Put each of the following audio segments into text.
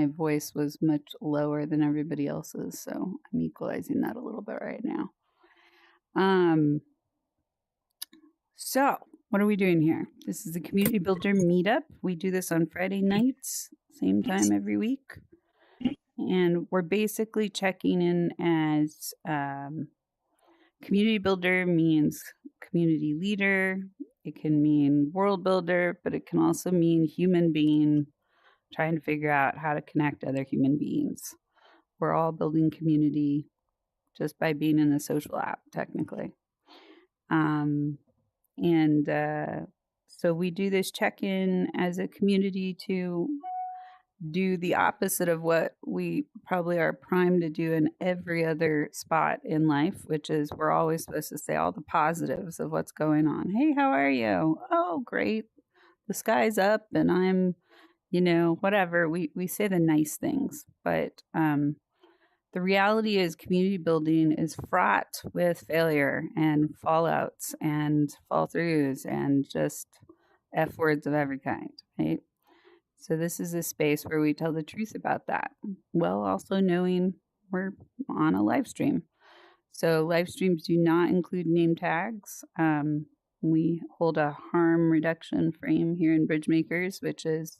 my voice was much lower than everybody else's, so I'm equalizing that a little bit right now. So what are we doing here? This is a community builder meetup. We do this on Friday nights, same time every week. And we're basically checking in as community builder means community leader. It can mean world builder, but it can also mean human being trying to figure out how to connect other human beings. We're all building community just by being in a social app, technically. So we do this check-in as a community to do the opposite of what we probably are primed to do in every other spot in life, which is we're always supposed to say all the positives of what's going on. Hey, how are you? Oh, great. The sky's up and I'm, whatever. We say the nice things, but the reality is community building is fraught with failure and fallouts and fall throughs and just F words of every kind, right? So this is a space where we tell the truth about that, while also knowing we're on a live stream. So live streams do not include name tags. We hold a harm reduction frame here in Bridgemakers, which is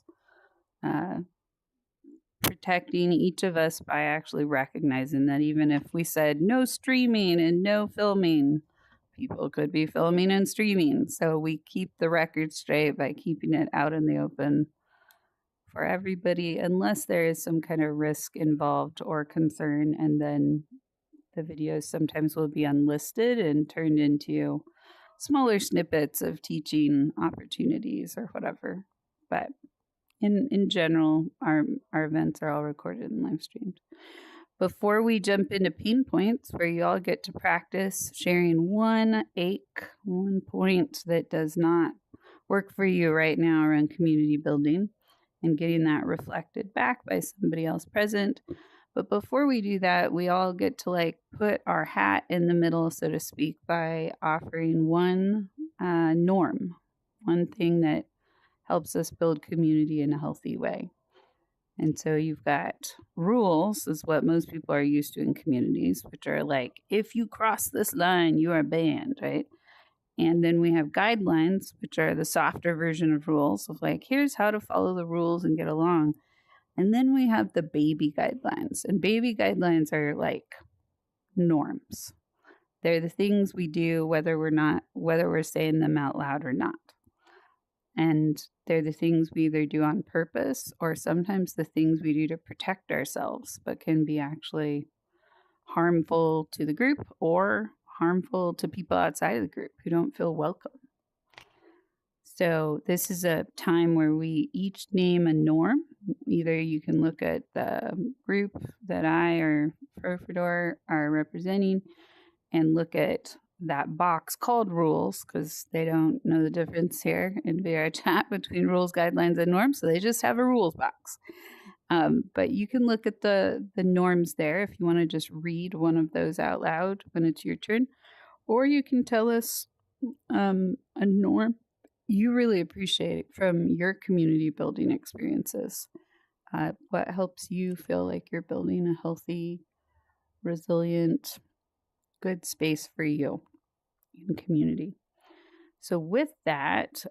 protecting each of us by actually recognizing that even if we said no streaming and no filming, people could be filming and streaming. So we keep the record straight by keeping it out in the open for everybody, unless there is some kind of risk involved or concern. And then the videos sometimes will be unlisted and turned into smaller snippets of teaching opportunities or whatever. But in general, our events are all recorded and live streamed. Before we jump into pain points, where you all get to practice sharing one point that does not work for you right now around community building and getting that reflected back by somebody else present. But before we do that, we all get to put our hat in the middle, so to speak, by offering one norm, one thing that helps us build community in a healthy way. And so you've got rules, is what most people are used to in communities, which are like, if you cross this line, you are banned, right? And then we have guidelines, which are the softer version of rules of here's how to follow the rules and get along. And then we have the baby guidelines. And baby guidelines are like norms. They're the things we do whether we're saying them out loud or not. And they're the things we either do on purpose or sometimes the things we do to protect ourselves, but can be actually harmful to the group or harmful to people outside of the group who don't feel welcome. So this is a time where we each name a norm. Either you can look at the group that I or Fedor are representing and look at that box called rules, because they don't know the difference here in VR chat between rules, guidelines, and norms. So they just have a rules box. But you can look at the norms there if you want to just read one of those out loud when it's your turn. Or you can tell us a norm you really appreciate from your community building experiences. What helps you feel like you're building a healthy, resilient, good space for you in community. So with that,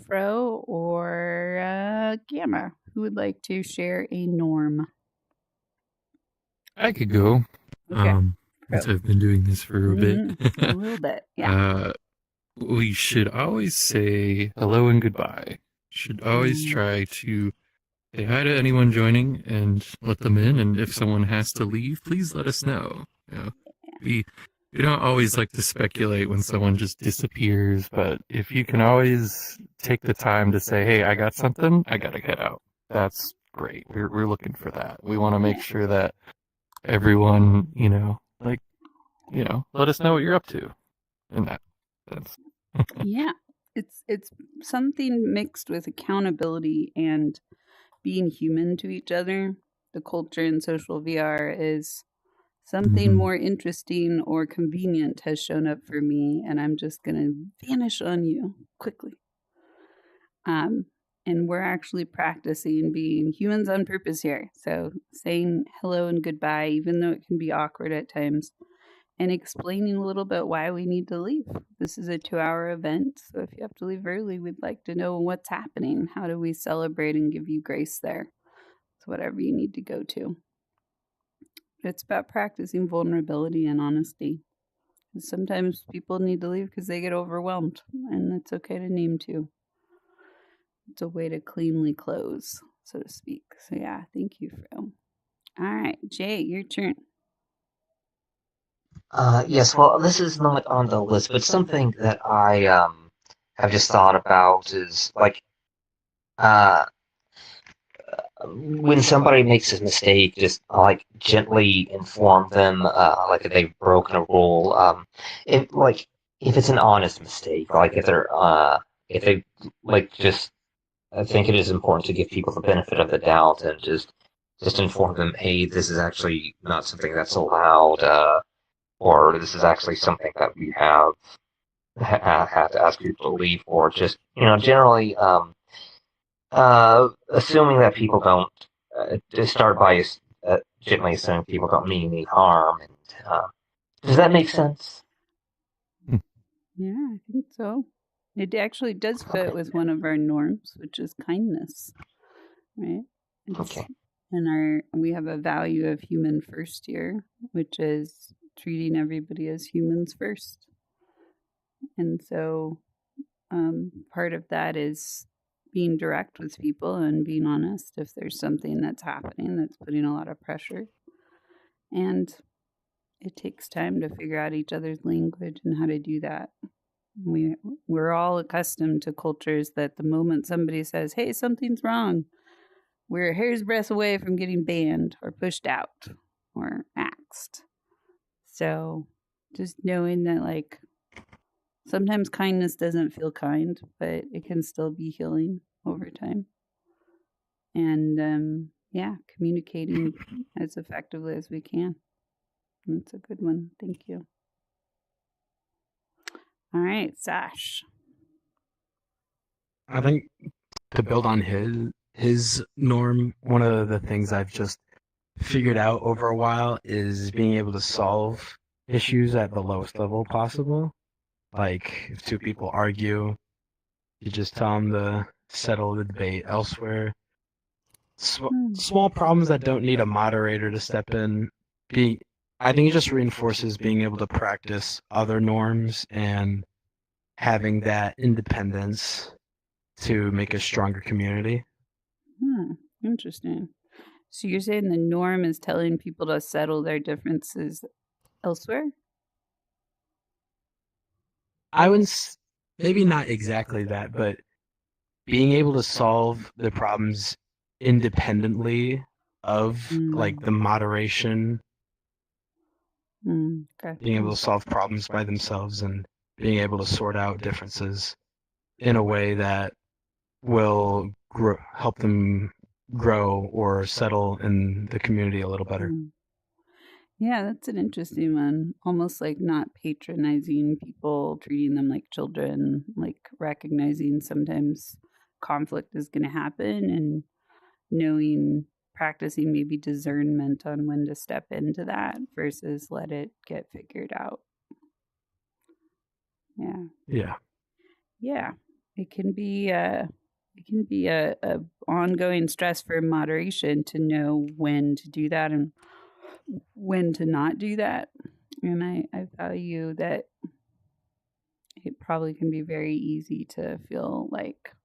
Fro or Gamma, who would like to share a norm? I could go. Okay. Since I've been doing this for a bit. A little bit, yeah. We should always say hello and goodbye. Should always try to say hi to anyone joining and let them in. And if someone has to leave, please let us know. We don't always like to speculate when someone just disappears, but if you can always take the time to say, hey, I got something, I gotta get out. That's great. We're looking for that. We want to make sure that everyone, let us know what you're up to in that sense. Yeah, it's something mixed with accountability and being human to each other. The culture in social VR is something more interesting or convenient has shown up for me, and I'm just going to vanish on you quickly. And we're actually practicing being humans on purpose here. So saying hello and goodbye, even though it can be awkward at times, and explaining a little bit why we need to leave. This is a 2-hour event. So if you have to leave early, we'd like to know what's happening. How do we celebrate and give you grace there? So whatever you need to go to. It's about practicing vulnerability and honesty. Sometimes people need to leave because they get overwhelmed, and that's okay to name too. It's a way to cleanly close, so to speak. So yeah, thank you, Fro. All right, Jay, your turn. Yes, well, this is not on the list, but something that I have just thought about is like uh when somebody makes a mistake, just like gently inform them like if they've broken a rule. If like if it's an honest mistake, like if they like just I think it is important to give people the benefit of the doubt and just inform them, hey, this is actually not something that's allowed, or this is actually something that we have to ask people to leave, or just generally assuming that people don't just start by gently assuming people don't mean any harm. And does that make sense? Yeah, I think so. It actually does fit Okay. with one of our norms, which is kindness, right? It's Okay. and we have a value of human first here, which is treating everybody as humans first. And so part of that is being direct with people and being honest if there's something that's happening that's putting a lot of pressure. And it takes time to figure out each other's language and how to do that. We're all accustomed to cultures that the moment somebody says, "Hey, something's wrong," we're a hair's breadth away from getting banned or pushed out or axed. So just knowing that, like, sometimes kindness doesn't feel kind, but it can still be healing over time. And yeah, communicating as effectively as we can. That's a good one. Thank you. All right, Sash. I think to build on his norm, one of the things I've just figured out over a while is being able to solve issues at the lowest level possible. Like if two people argue, you just tell them to settle the debate elsewhere. Small problems that don't need a moderator to step in. I think it just reinforces being able to practice other norms and having that independence to make a stronger community. Interesting. So you're saying the norm is telling people to settle their differences elsewhere? I wouldn't, maybe not exactly that, but being able to solve the problems independently of like the moderation, Okay. being able to solve problems by themselves and being able to sort out differences in a way that will help them grow or settle in the community a little better. Yeah, that's an interesting one. Almost like not patronizing people, treating them like children, like recognizing sometimes conflict is going to happen and knowing, practicing maybe discernment on when to step into that versus let it get figured out. Yeah. Yeah. Yeah. It can be a ongoing stress for moderation to know when to do that and when to not do that. And I value that it probably can be very easy to feel like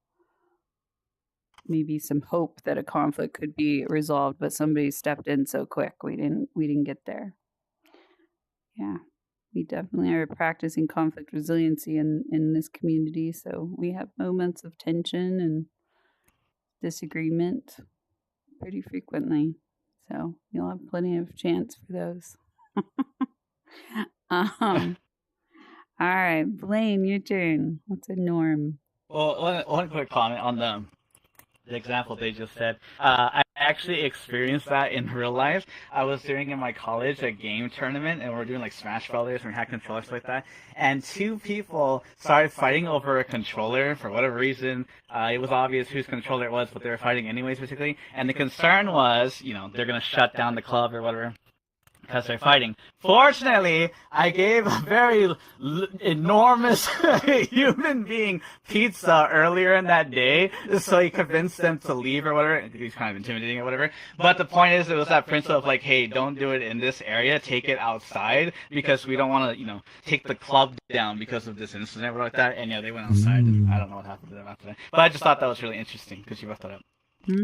maybe some hope that a conflict could be resolved, but somebody stepped in so quick we didn't get there. Yeah. We definitely are practicing conflict resiliency in this community. So we have moments of tension and disagreement pretty frequently. So you'll have plenty of chance for those. All right, Blaine, your turn. What's a norm? Well, one quick comment on the example they just said. I actually experienced that in real life. I was doing in my college a game tournament, and we were doing like Smash Brothers and we had controllers like that. And two people started fighting over a controller for whatever reason. It was obvious whose controller it was, but they were fighting anyways, basically. And the concern was, they're gonna shut down the club or whatever, because they're fighting. Fortunately, I gave a very enormous human being pizza earlier in that day, so he convinced them to leave or whatever. He's kind of intimidating or whatever. But the point is, it was that principle of like, hey, don't do it in this area, take it outside, because we don't want to, take the club down because of this incident or like that. And yeah, they went outside, and I don't know what happened to them after that. But I just thought that was really interesting because you brought that up.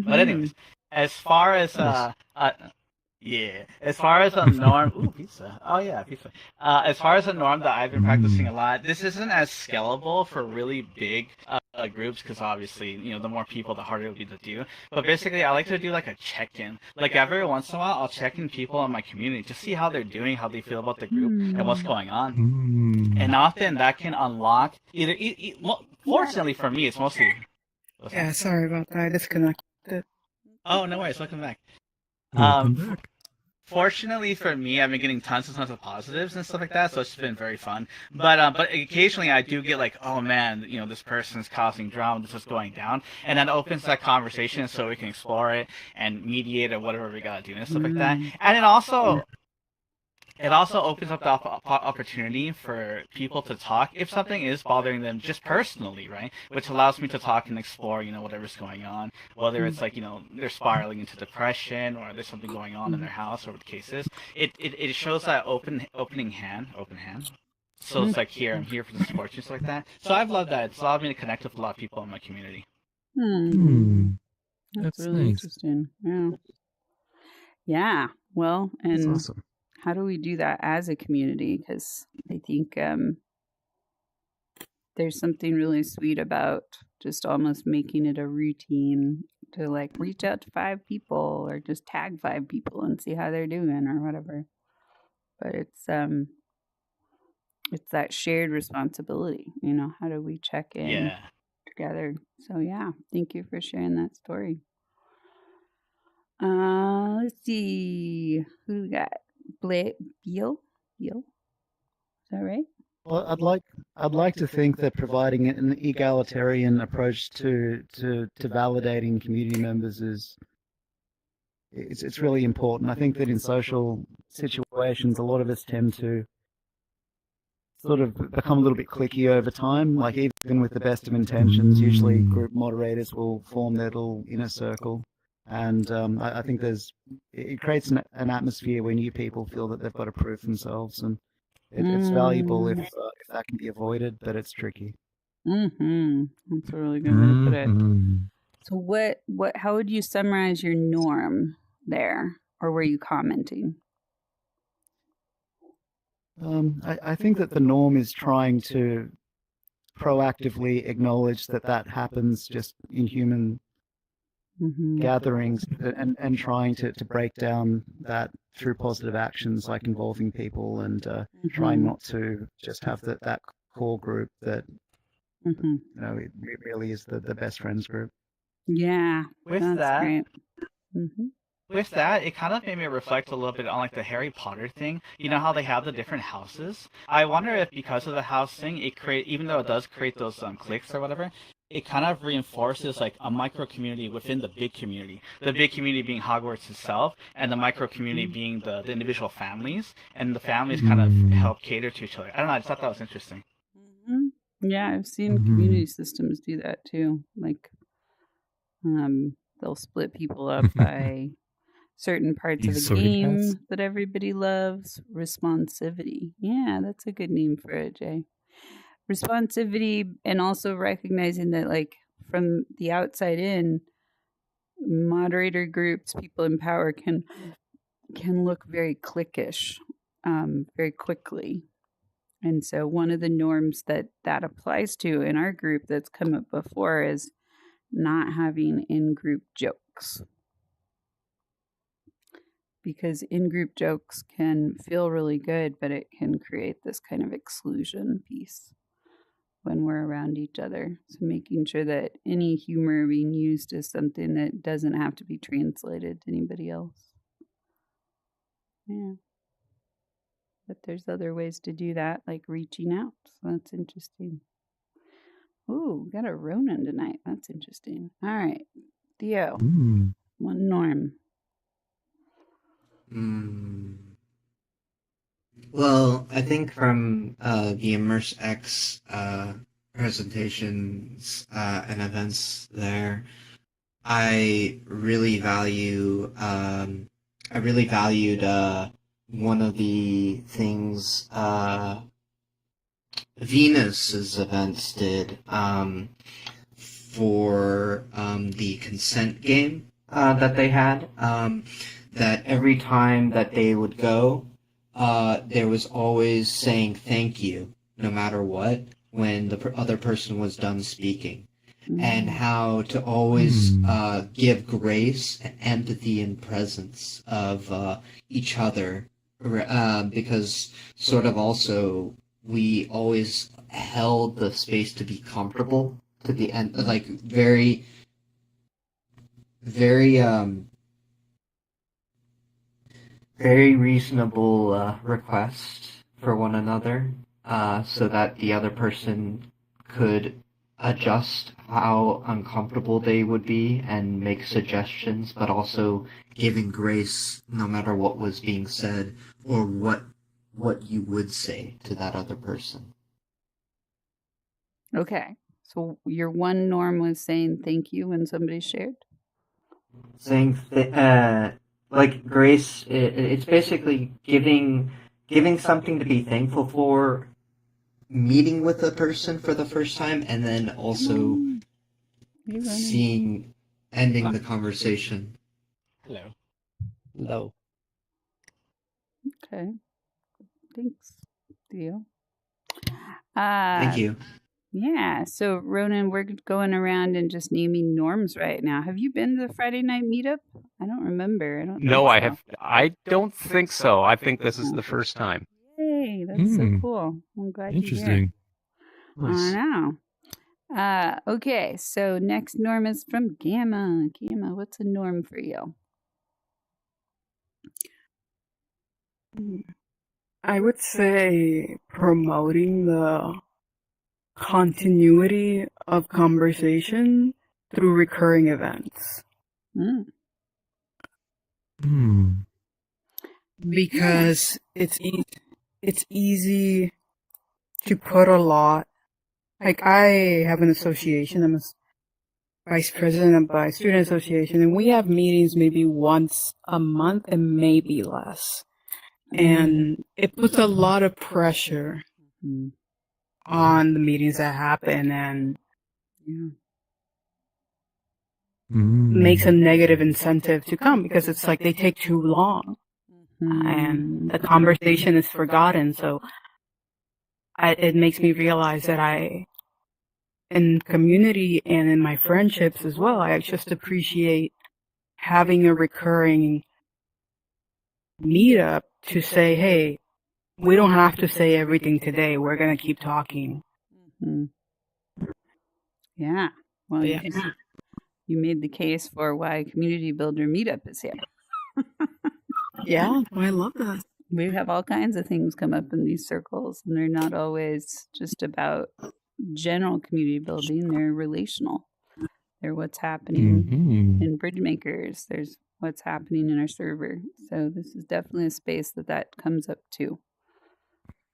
But anyways, as far as yeah, as far as a norm, ooh, pizza. Oh yeah, pizza. As far as a norm that I've been practicing a lot, this isn't as scalable for really big groups because obviously, the more people, the harder it'll be to do. But basically, I like to do like a check-in. Like every once in a while, I'll check in people in my community to see how they're doing, how they feel about the group, and what's going on. And often that can unlock either. Fortunately for me, it's mostly. Yeah, sorry about that. I disconnected. Oh no worries, welcome back. Welcome back. Fortunately for me, I've been getting tons and tons of positives and stuff like that, so it's been very fun. But occasionally I do get like, oh man, this person's causing drama, this is going down, and that opens that conversation so we can explore it and mediate or whatever we gotta do and stuff like that. And it also opens up the opportunity for people to talk if something is bothering them just personally, right? Which allows me to talk and explore, whatever's going on. Whether it's like, they're spiraling into depression or there's something going on in their house or what the case is. It shows that open hand. So it's like, here, I'm here for the support, just like that. So I've loved that. It's allowed me to connect with a lot of people in my community. That's really nice. interesting. Yeah. Yeah. Well, That's and awesome. how do we do that as a community? Because I think there's something really sweet about just almost making it a routine to like reach out to 5 people or just tag 5 people and see how they're doing or whatever. But it's that shared responsibility. How do we check in together? So yeah, thank you for sharing that story. Let's see who we got. Beal? Is that right? Well, I'd like to think that providing an egalitarian approach to validating community members it's really important. I think that in social situations, a lot of us tend to sort of become a little bit cliquey over time. Like even with the best of intentions, usually group moderators will form their little inner circle. And I think it creates an atmosphere where new people feel that they've got to prove themselves, and it's valuable if that can be avoided, but it's tricky. That's a really good way to put it. So what how would you summarize your norm there, or were you commenting? I think that the norm is trying to proactively acknowledge that happens just in human gatherings, and trying to break down that through positive actions like involving people and trying not to just have that core group that it really is the best friends group. Yeah, With that's great. With that, it kind of made me reflect a little bit on like the Harry Potter thing. You know how they have the different houses? I wonder if because of the house thing, even though it does create those cliques or whatever, it kind of reinforces like a micro community within the big community. The big community being Hogwarts itself, and the micro community being the individual families, and the families kind of help cater to each other. I don't know. I just thought that was interesting. Yeah, I've seen community systems do that too. Like, they'll split people up by certain parts of a game that everybody loves. Responsivity. Yeah, that's a good name for it, Jay. Responsivity, and also recognizing that, like, from the outside in, moderator groups, people in power can look very cliquish, very quickly. And so one of the norms that applies to in our group that's come up before is not having in-group jokes. Because in-group jokes can feel really good, but it can create this kind of exclusion piece. when we're around each other. So making sure that any humor being used is something that doesn't have to be translated to anybody else. Yeah. But there's other ways to do that, like reaching out. So that's interesting. Ooh, got a Ronan tonight. That's interesting. All right. Theo, one norm. Well, I think from the Immerse X presentations and events there, I really valued one of the things Venus's events did for the consent game that they had. That every time that they would go, there was always saying thank you, no matter what, when the other person was done speaking. And how to always give grace and empathy and presence of each other. Because sort of also, we always held the space to be comfortable to the end, like very, very, very reasonable requests for one another, so that the other person could adjust how uncomfortable they would be and make suggestions, but also giving grace no matter what was being said or what you would say to that other person. Okay. So your one norm was saying thank you when somebody shared? Saying like grace, it's basically giving something to be thankful for, meeting with a person for the first time, and then also ending the conversation. Hello. Okay. Thanks, Theo. Thank you. Yeah. So, Ronan, we're going around and just naming norms right now. Have you been to the Friday night meetup? I don't remember. I don't No, think I so. have. I don't think so. I think this is the first time. Yay, that's so cool. I'm glad you're here. Interesting. I know. Okay, so next norm is from Gamma. Gamma, what's a norm for you? I would say promoting the continuity of conversation through recurring events. Because it's easy to put a lot. Like, I have an association. I'm a vice president of my student association, and we have meetings maybe once a month and maybe less. And it puts a lot of pressure on the meetings that happen, and makes a negative incentive to come because it's like they take too long and the conversation is forgotten. So it makes me realize that in community and in my friendships as well, I just appreciate having a recurring meetup to say, hey, we don't have to say everything today. We're going to keep talking. Yeah. Well, you made the case for why Community Builder Meetup is here. Yeah, I love that. We have all kinds of things come up in these circles, and they're not always just about general community building. They're relational. They're what's happening in Bridge Makers. There's what's happening in our server. So this is definitely a space that comes up too.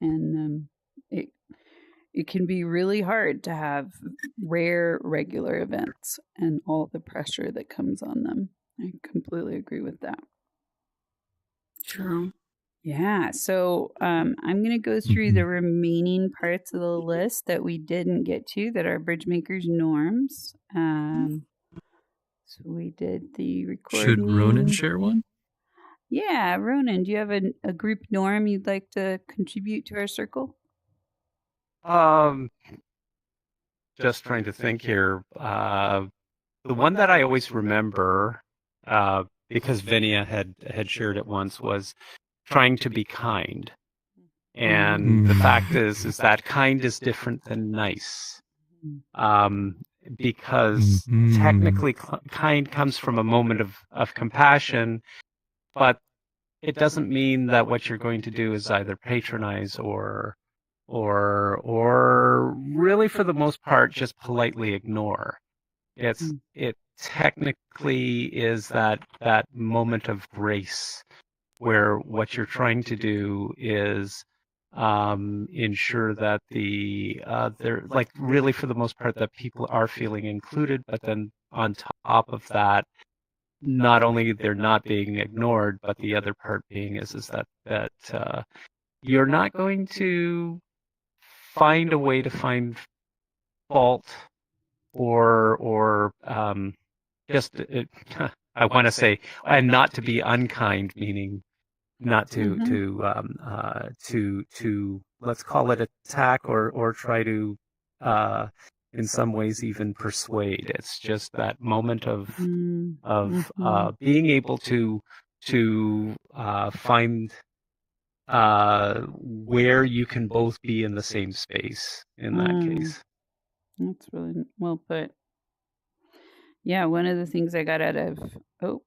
And it can be really hard to have rare, regular events and all the pressure that comes on them. I completely agree with that. True. Yeah, so I'm going to go through the remaining parts of the list that we didn't get to that are Bridgemakers norms. So we did the recording. Should Ronan share one? Yeah, Ronan, do you have a group norm you'd like to contribute to our circle? Just trying to think here. The one that I always remember, because Vinia had shared it once, was trying to be kind. And the fact is that kind is different than nice. Because technically kind comes from a moment of compassion, but it doesn't mean that what you're going to do is either patronize or really for the most part just politely ignore. It technically is that moment of grace where what you're trying to do is ensure that they're like really for the most part that people are feeling included, but then on top of that, not only they're not being ignored, but the other part being is that you're not going to find a way to find fault or just I want to say and not to be unkind, meaning not to let's call it attack or try to in some ways even persuade. It's just that moment of being able to find where you can both be in the same space in that case. That's really well put. Yeah, one of the things I got out of wow,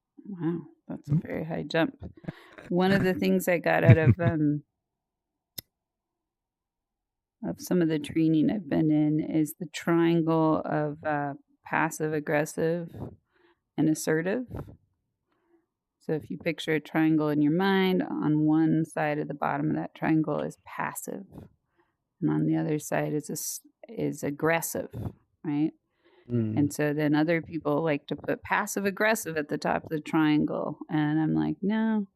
that's a very high jump. One of the things I got out of some of the training I've been in is the triangle of passive aggressive and assertive. So if you picture a triangle in your mind, on one side of the bottom of that triangle is passive, and on the other side is aggressive, right? And so then other people like to put passive aggressive at the top of the triangle, and I'm like, no,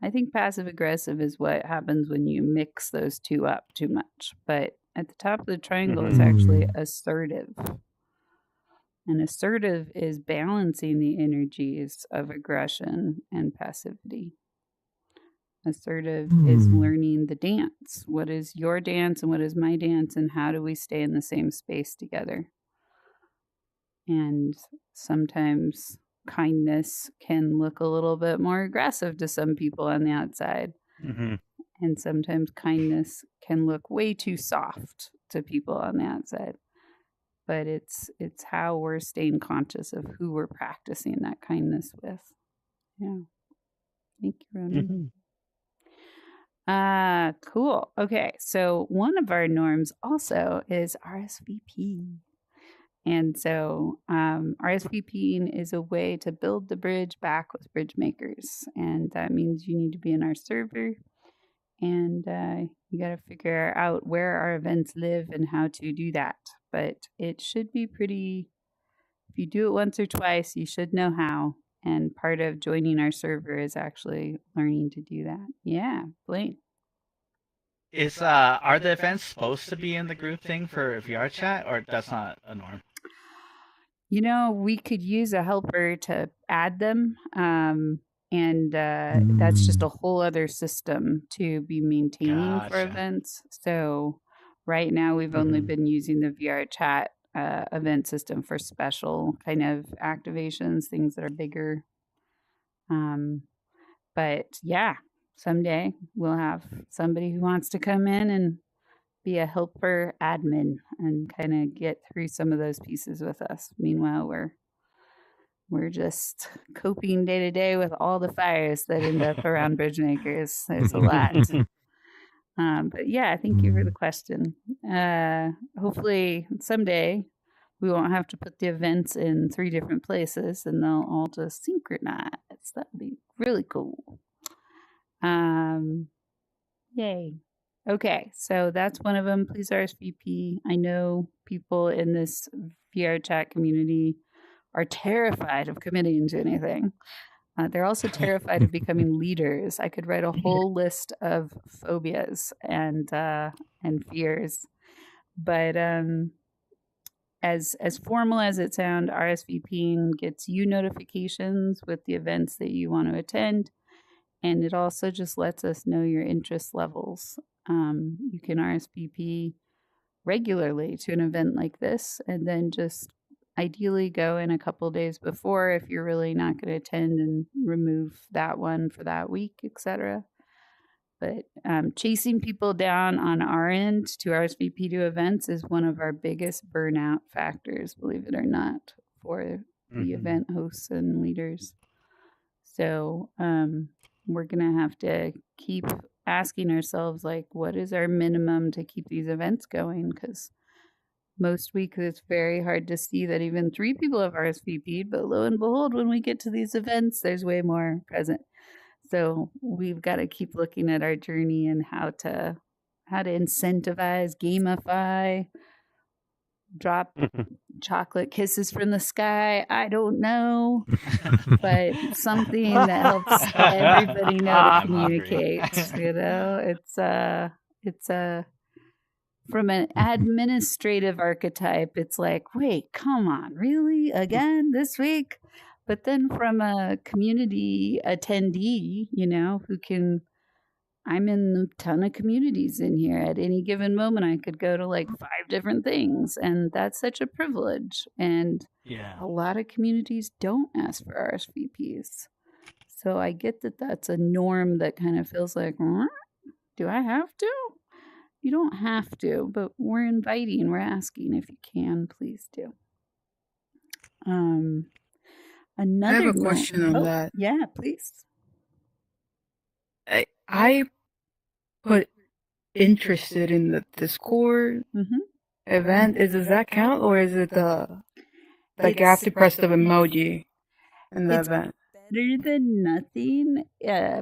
I think passive aggressive is what happens when you mix those two up too much. But at the top of the triangle is actually assertive. And assertive is balancing the energies of aggression and passivity. Assertive is learning the dance. What is your dance and what is my dance, and how do we stay in the same space together? And sometimes kindness can look a little bit more aggressive to some people on the outside. And sometimes kindness can look way too soft to people on the outside. But it's how we're staying conscious of who we're practicing that kindness with. Yeah. Thank you, Ronan. Cool. Okay. So one of our norms also is RSVP. And so RSVPing is a way to build the bridge back with bridge makers. And that means you need to be in our server, and you got to figure out where our events live and how to do that. But it should be pretty, if you do it once or twice, you should know how. And part of joining our server is actually learning to do that. Yeah, Blaine. Are the events supposed to be in the group thing for VR chat, or that's not a norm? You know, we could use a helper to add them. And that's just a whole other system to be maintaining for events. So right now we've only been using the VR chat event system for special kind of activations, things that are bigger. But yeah, someday we'll have somebody who wants to come in and be a helper admin and kind of get through some of those pieces with us. Meanwhile, we're just coping day to day with all the fires that end up around bridge makers. There's a lot. But yeah, thank you for the question. Hopefully someday we won't have to put the events in 3 different places and they'll all just synchronize. That would be really cool. Yay. Okay, so that's one of them. Please RSVP. I know people in this VR chat community are terrified of committing to anything. They're also terrified of becoming leaders. I could write a whole list of phobias and fears. But as formal as it sounds, RSVPing gets you notifications with the events that you want to attend. And it also just lets us know your interest levels. You can RSVP regularly to an event like this, and then just ideally go in a couple days before if you're really not going to attend, and remove that one for that week, etc. But chasing people down on our end to RSVP to events is one of our biggest burnout factors, believe it or not, for the event hosts and leaders. So we're going to have to keep asking ourselves, like, what is our minimum to keep these events going? Because most weeks it's very hard to see that even 3 people have RSVP'd, but lo and behold, when we get to these events, there's way more present. So we've got to keep looking at our journey and how to incentivize, gamify, drop chocolate kisses from the sky. I don't know, but something that helps everybody know to communicate. You know, it's a from an administrative archetype. It's like, wait, come on, really again this week? But then from a community attendee, you know, I'm in a ton of communities in here. At any given moment, I could go to like 5 different things, and that's such a privilege. And a lot of communities don't ask for RSVPs. So I get that that's a norm that kind of feels like, do I have to? You don't have to, but we're inviting, we're asking if you can, please do. Another I have a question on that. Yeah, please. I put interested in the Discord event. Does that count, or is it like you have to press the emoji in the event? Better than nothing.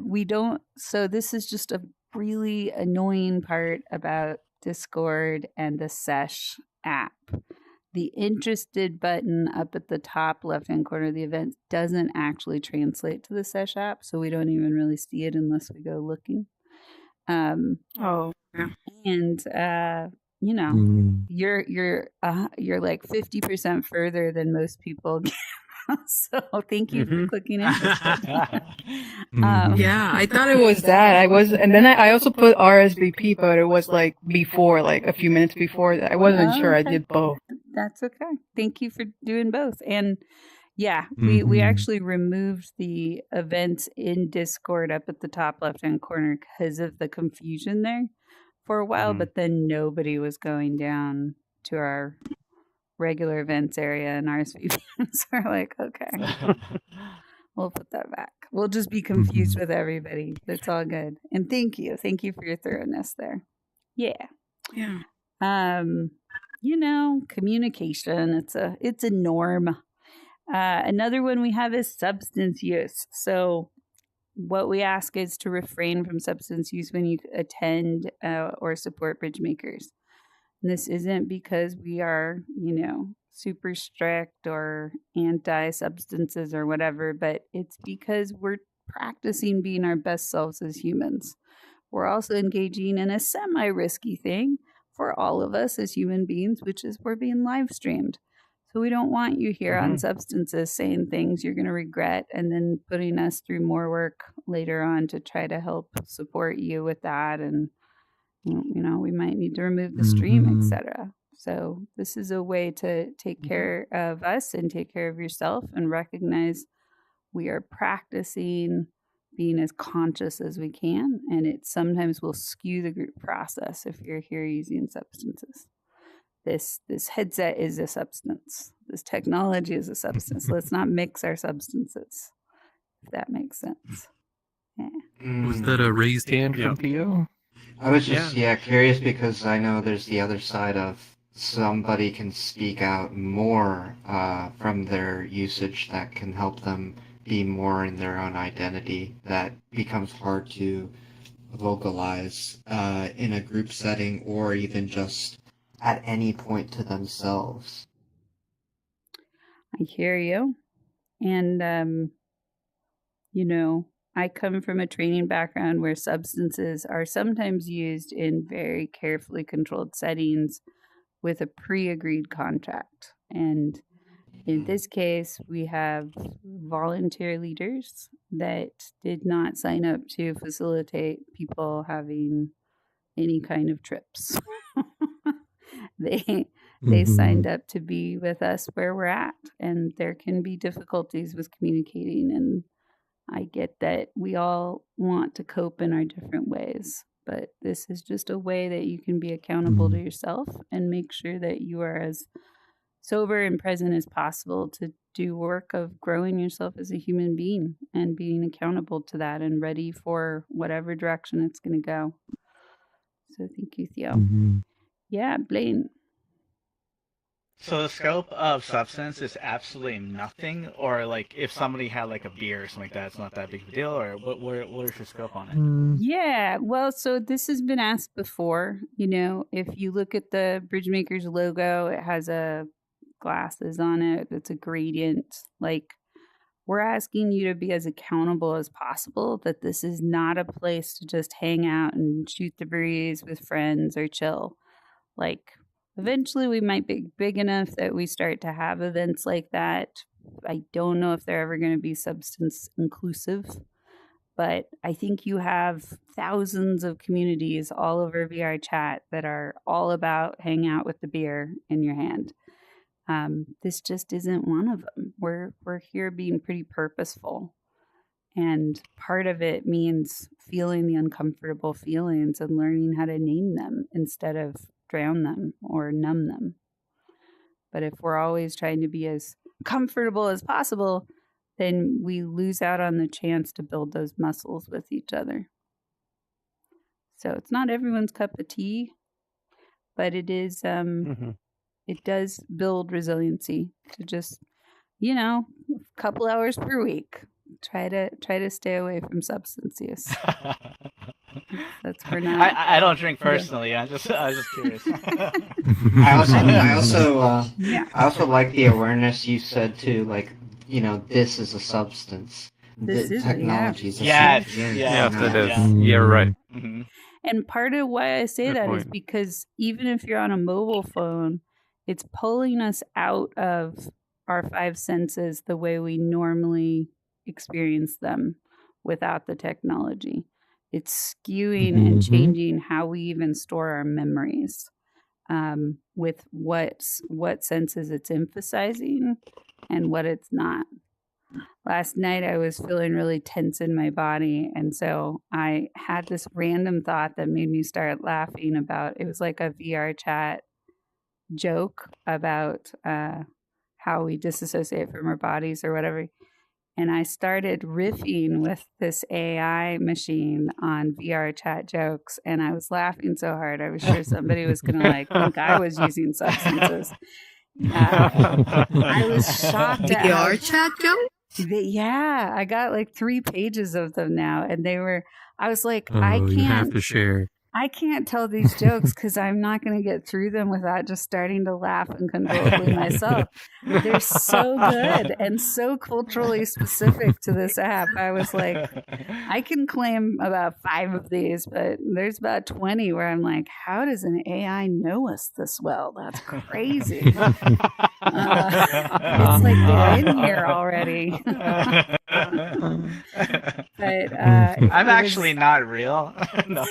We don't. So this is just a really annoying part about Discord and the Sesh app. The interested button up at the top left-hand corner of the event doesn't actually translate to the Sesh app, so we don't even really see it unless we go looking. And you know, you're like 50% further than most people. So thank you for clicking interested. Yeah, I thought it was that. And then I also put RSVP, but it was like before, like a few minutes before. I wasn't sure. I did both. That's okay. Thank you for doing both. And yeah, we actually removed the events in Discord up at the top left-hand corner because of the confusion there for a while, but then nobody was going down to our regular events area and RSVP. So we're like, okay, we'll put that back. We'll just be confused with everybody. That's all good. And thank you for your thoroughness there. Yeah. You know, communication. It's a norm. Another one we have is substance use. So what we ask is to refrain from substance use when you attend or support bridge makers. And this isn't because we are, you know, super strict or anti-substances or whatever, but it's because we're practicing being our best selves as humans. We're also engaging in a semi-risky thing for all of us as human beings, which is we're being live streamed. So we don't want you here on substances saying things you're going to regret and then putting us through more work later on to try to help support you with that. And, you know, we might need to remove the stream, etc. So this is a way to take care of us and take care of yourself and recognize we are practicing being as conscious as we can. And it sometimes will skew the group process if you're here using substances. This headset is a substance. This technology is a substance. Let's not mix our substances, if that makes sense. Yeah. Was that a raised hand from Theo? I was just curious because I know there's the other side of somebody can speak out more from their usage that can help them be more in their own identity. That becomes hard to vocalize in a group setting or even just at any point to themselves. I hear you. And, you know, I come from a training background where substances are sometimes used in very carefully controlled settings with a pre-agreed contract. And in this case, we have volunteer leaders that did not sign up to facilitate people having any kind of trips. They signed up to be with us where we're at, and there can be difficulties with communicating, and I get that we all want to cope in our different ways, but this is just a way that you can be accountable to yourself and make sure that you are as sober and present as possible to do work of growing yourself as a human being and being accountable to that and ready for whatever direction it's going to go. So thank you, Theo. Yeah, Blaine. So the scope of substance is absolutely nothing, or like if somebody had like a beer or something like that, it's not that big of a deal, or what is your scope on it? Yeah, well, so this has been asked before. You know, if you look at the Bridgemakers logo, it has a glasses on it. It's a gradient. Like, we're asking you to be as accountable as possible, that this is not a place to just hang out and shoot the breeze with friends or chill. Like, eventually we might be big enough that we start to have events like that. I don't know if they're ever going to be substance inclusive, but I think you have thousands of communities all over VR chat that are all about hang out with the beer in your hand. This just isn't one of them. We're here being pretty purposeful, and part of it means feeling the uncomfortable feelings and learning how to name them instead of drown them or numb them. But if we're always trying to be as comfortable as possible, then we lose out on the chance to build those muscles with each other. So it's not everyone's cup of tea, but it is it does build resiliency to just, you know, a couple hours per week. Try to stay away from substance use. That's for now. I don't drink personally. I was just curious. I also like the awareness you said too. Like, you know, this is a substance. This is technology is a substance. Yes, it is. Yeah, right. Mm-hmm. And part of why I say that is because even if you're on a mobile phone, it's pulling us out of our five senses the way we normally experience them without the technology. It's skewing and changing how we even store our memories, with what senses it's emphasizing and what it's not. Last night I was feeling really tense in my body, and so I had this random thought that made me start laughing about, it was like a VR chat joke about how we disassociate from our bodies or whatever. And I started riffing with this AI machine on VR chat jokes, and I was laughing so hard I was sure somebody was going to like think I was using substances. I was shocked at VR chat joke? Yeah, I got like 3 pages of them now, and they were. I was like, you have to share. I can't tell these jokes because I'm not going to get through them without just starting to laugh uncontrollably myself. They're so good and so culturally specific to this app. I was like, I can claim about 5 of these, but there's about 20 where I'm like, how does an AI know us this well? That's crazy. It's like they're in here already. But I'm actually not real. No.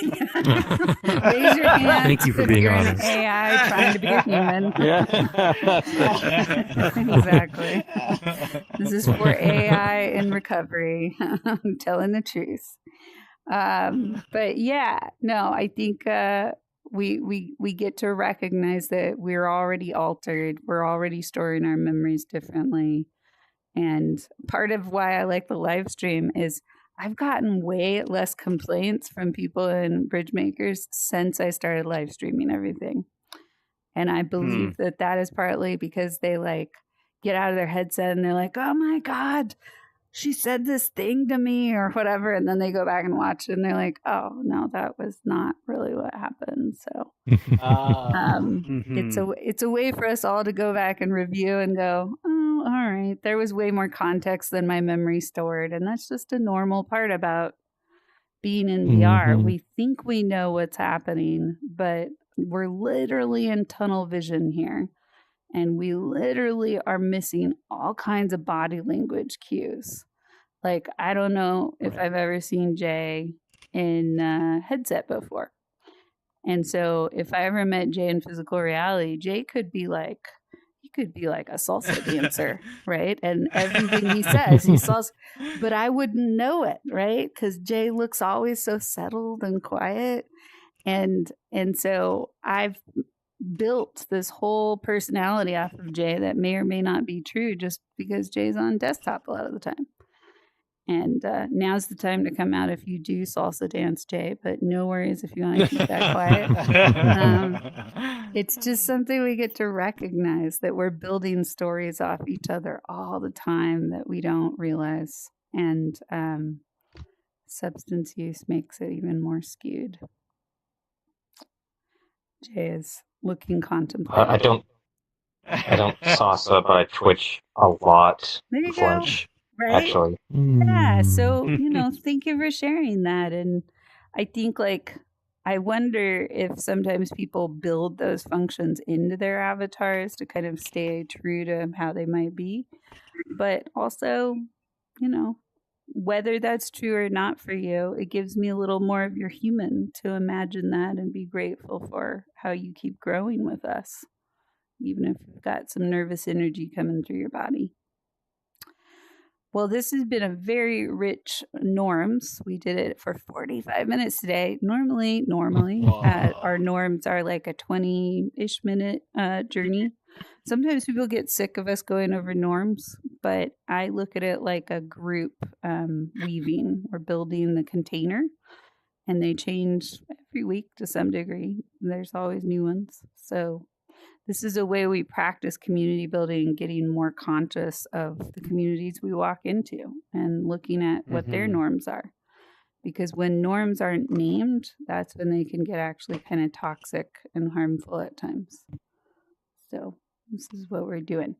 Raise your hand. Thank you for if being you're honest. An AI trying to be a human. Exactly. This is for AI in recovery. I'm telling the truth. But yeah, no, I think we get to recognize that we're already altered. We're already storing our memories differently. And part of why I like the live stream is I've gotten way less complaints from people in Bridgemakers since I started live streaming everything. And I believe that is partly because they like get out of their headset and they're like, oh my God, she said this thing to me or whatever. And then they go back and watch it and they're like, oh no, that was not really what happened. So it's a way for us all to go back and review and go, oh, all right, there was way more context than my memory stored. And that's just a normal part about being in VR. We think we know what's happening, but we're literally in tunnel vision here. And we literally are missing all kinds of body language cues. Like, I don't know if I've ever seen Jay in a headset before. And so if I ever met Jay in physical reality, Jay could be like, he could be like a salsa dancer, right? And everything he says, he salsa, but I wouldn't know it, right? Because Jay looks always so settled and quiet. And so I've built this whole personality off of Jay that may or may not be true just because Jay's on desktop a lot of the time. And now's the time to come out if you do salsa dance, Jay, but no worries if you want to keep that quiet. It's just something we get to recognize, that we're building stories off each other all the time that we don't realize. And substance use makes it even more skewed. Jay is looking contemplative. I don't salsa, but I twitch a lot. There you go. Flinch, Right? actually. Yeah. So, thank you for sharing that. And I think, I wonder if sometimes people build those functions into their avatars to kind of stay true to how they might be. But also, whether that's true or not for you, it gives me a little more of your human to imagine that and be grateful for how you keep growing with us, even if you've got some nervous energy coming through your body. Well, this has been a very rich norms. We did it for 45 minutes today. Normally, our norms are like a 20-ish minute journey. Sometimes people get sick of us going over norms, but I look at it like a group weaving. We're building the container, and they change every week to some degree. There's always new ones. So this is a way we practice community building, getting more conscious of the communities we walk into and looking at what their norms are. Because when norms aren't named, that's when they can get actually kind of toxic and harmful at times. So this is what we're doing.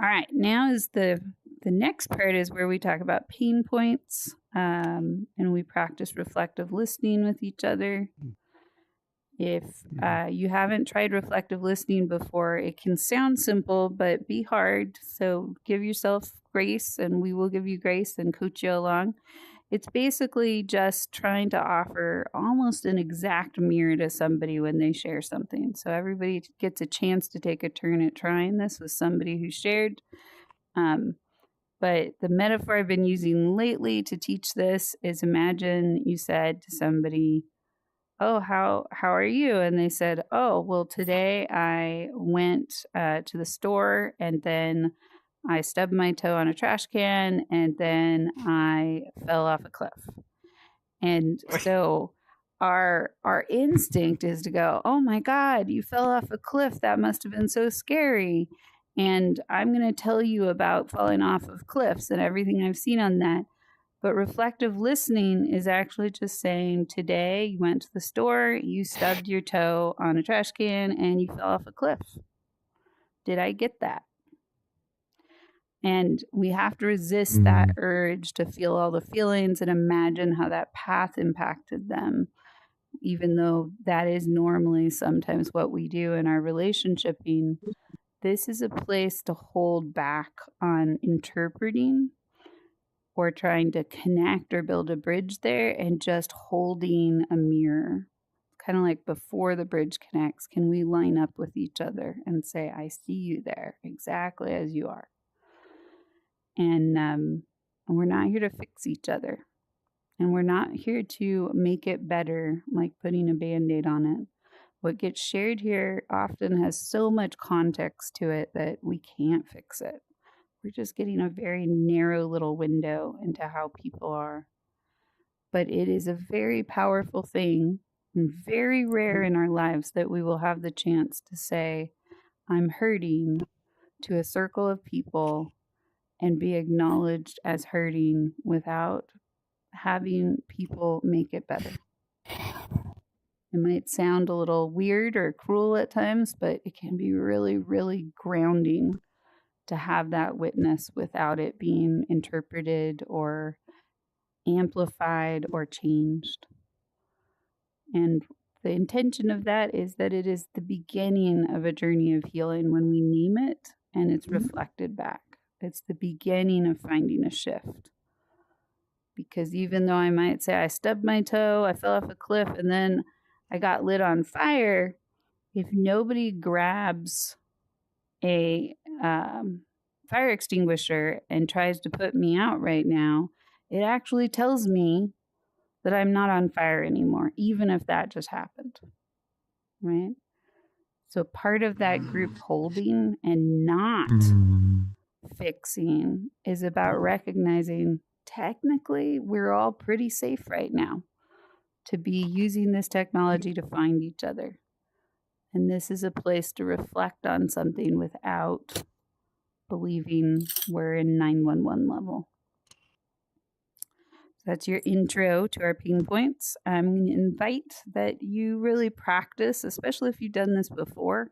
All right, now is the next part is where we talk about pain points, and we practice reflective listening with each other. If you haven't tried reflective listening before, it can sound simple, but be hard. So give yourself grace, and we will give you grace and coach you along. It's basically just trying to offer almost an exact mirror to somebody when they share something. So everybody gets a chance to take a turn at trying this with somebody who shared. But the metaphor I've been using lately to teach this is, imagine you said to somebody, "Oh, how are you?" And they said, "Oh, well, today I went to the store, and then I stubbed my toe on a trash can, and then I fell off a cliff." And so our instinct is to go, "Oh my God, you fell off a cliff. That must have been so scary." And I'm going to tell you about falling off of cliffs and everything I've seen on that. But reflective listening is actually just saying, today you went to the store, you stubbed your toe on a trash can, and you fell off a cliff. Did I get that? And we have to resist that urge to feel all the feelings and imagine how that path impacted them, even though that is normally sometimes what we do in our relationshiping. This is a place to hold back on interpreting or trying to connect or build a bridge there, and just holding a mirror. Kind of like before the bridge connects, can we line up with each other and say, "I see you there exactly as you are." And we're not here to fix each other. And we're not here to make it better, like putting a Band-Aid on it. What gets shared here often has so much context to it that we can't fix it. We're just getting a very narrow little window into how people are. But it is a very powerful thing and very rare in our lives that we will have the chance to say, "I'm hurting," to a circle of people and be acknowledged as hurting without having people make it better. It might sound a little weird or cruel at times, but it can be really, really grounding to have that witness without it being interpreted or amplified or changed. And the intention of that is that it is the beginning of a journey of healing when we name it and it's reflected back. It's the beginning of finding a shift. Because even though I might say I stubbed my toe, I fell off a cliff, and then I got lit on fire, if nobody grabs a fire extinguisher and tries to put me out right now, it actually tells me that I'm not on fire anymore, even if that just happened. Right? So part of that group holding and not fixing is about recognizing technically we're all pretty safe right now to be using this technology to find each other. And this is a place to reflect on something without believing we're in 911 level. So that's your intro to our pain points. I'm going to invite that you really practice, especially if you've done this before.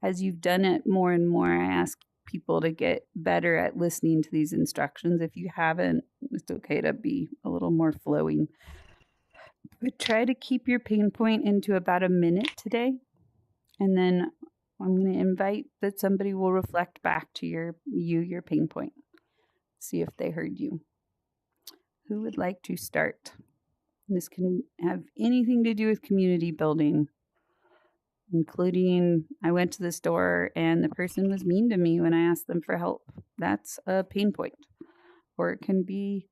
As you've done it more and more, I ask people to get better at listening to these instructions. If you haven't, it's okay to be a little more flowing. But try to keep your pain point into about a minute today. And then I'm going to invite that somebody will reflect back to your pain point. See if they heard you. Who would like to start? This can have anything to do with community building, including I went to the store and the person was mean to me when I asked them for help. That's a pain point. Or it can be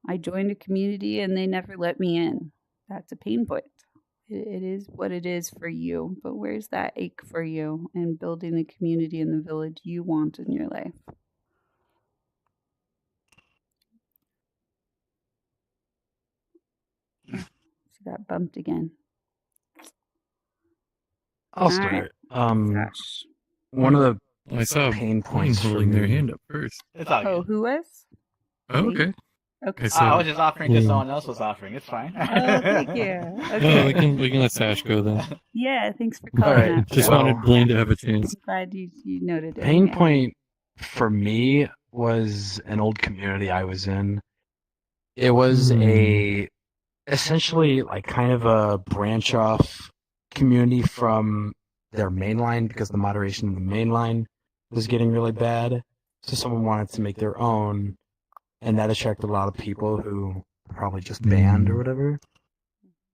I joined a community and they never let me in. That's a pain point. It is what it is for you, but where's that ache for you in building the community and the village you want in your life? So that bumped again. I'll start. Gosh. One of the I saw pain points for holding their me. hand up first. It's all Oh, good. who was? Oh, okay. Okay. So- I was just offering because someone else was offering. It's fine. Oh, thank you. Oh, Okay. we can let Sash go then. Yeah, thanks for calling All right, that. Just Phil. well- wanted Blaine to have a chance. Glad you noted it. Pain Yeah. point for me was an old community I was in. It was essentially like kind of a branch off community from their main line because the moderation of the main line was getting really bad. So someone wanted to make their own, and that attracted a lot of people who probably just banned or whatever.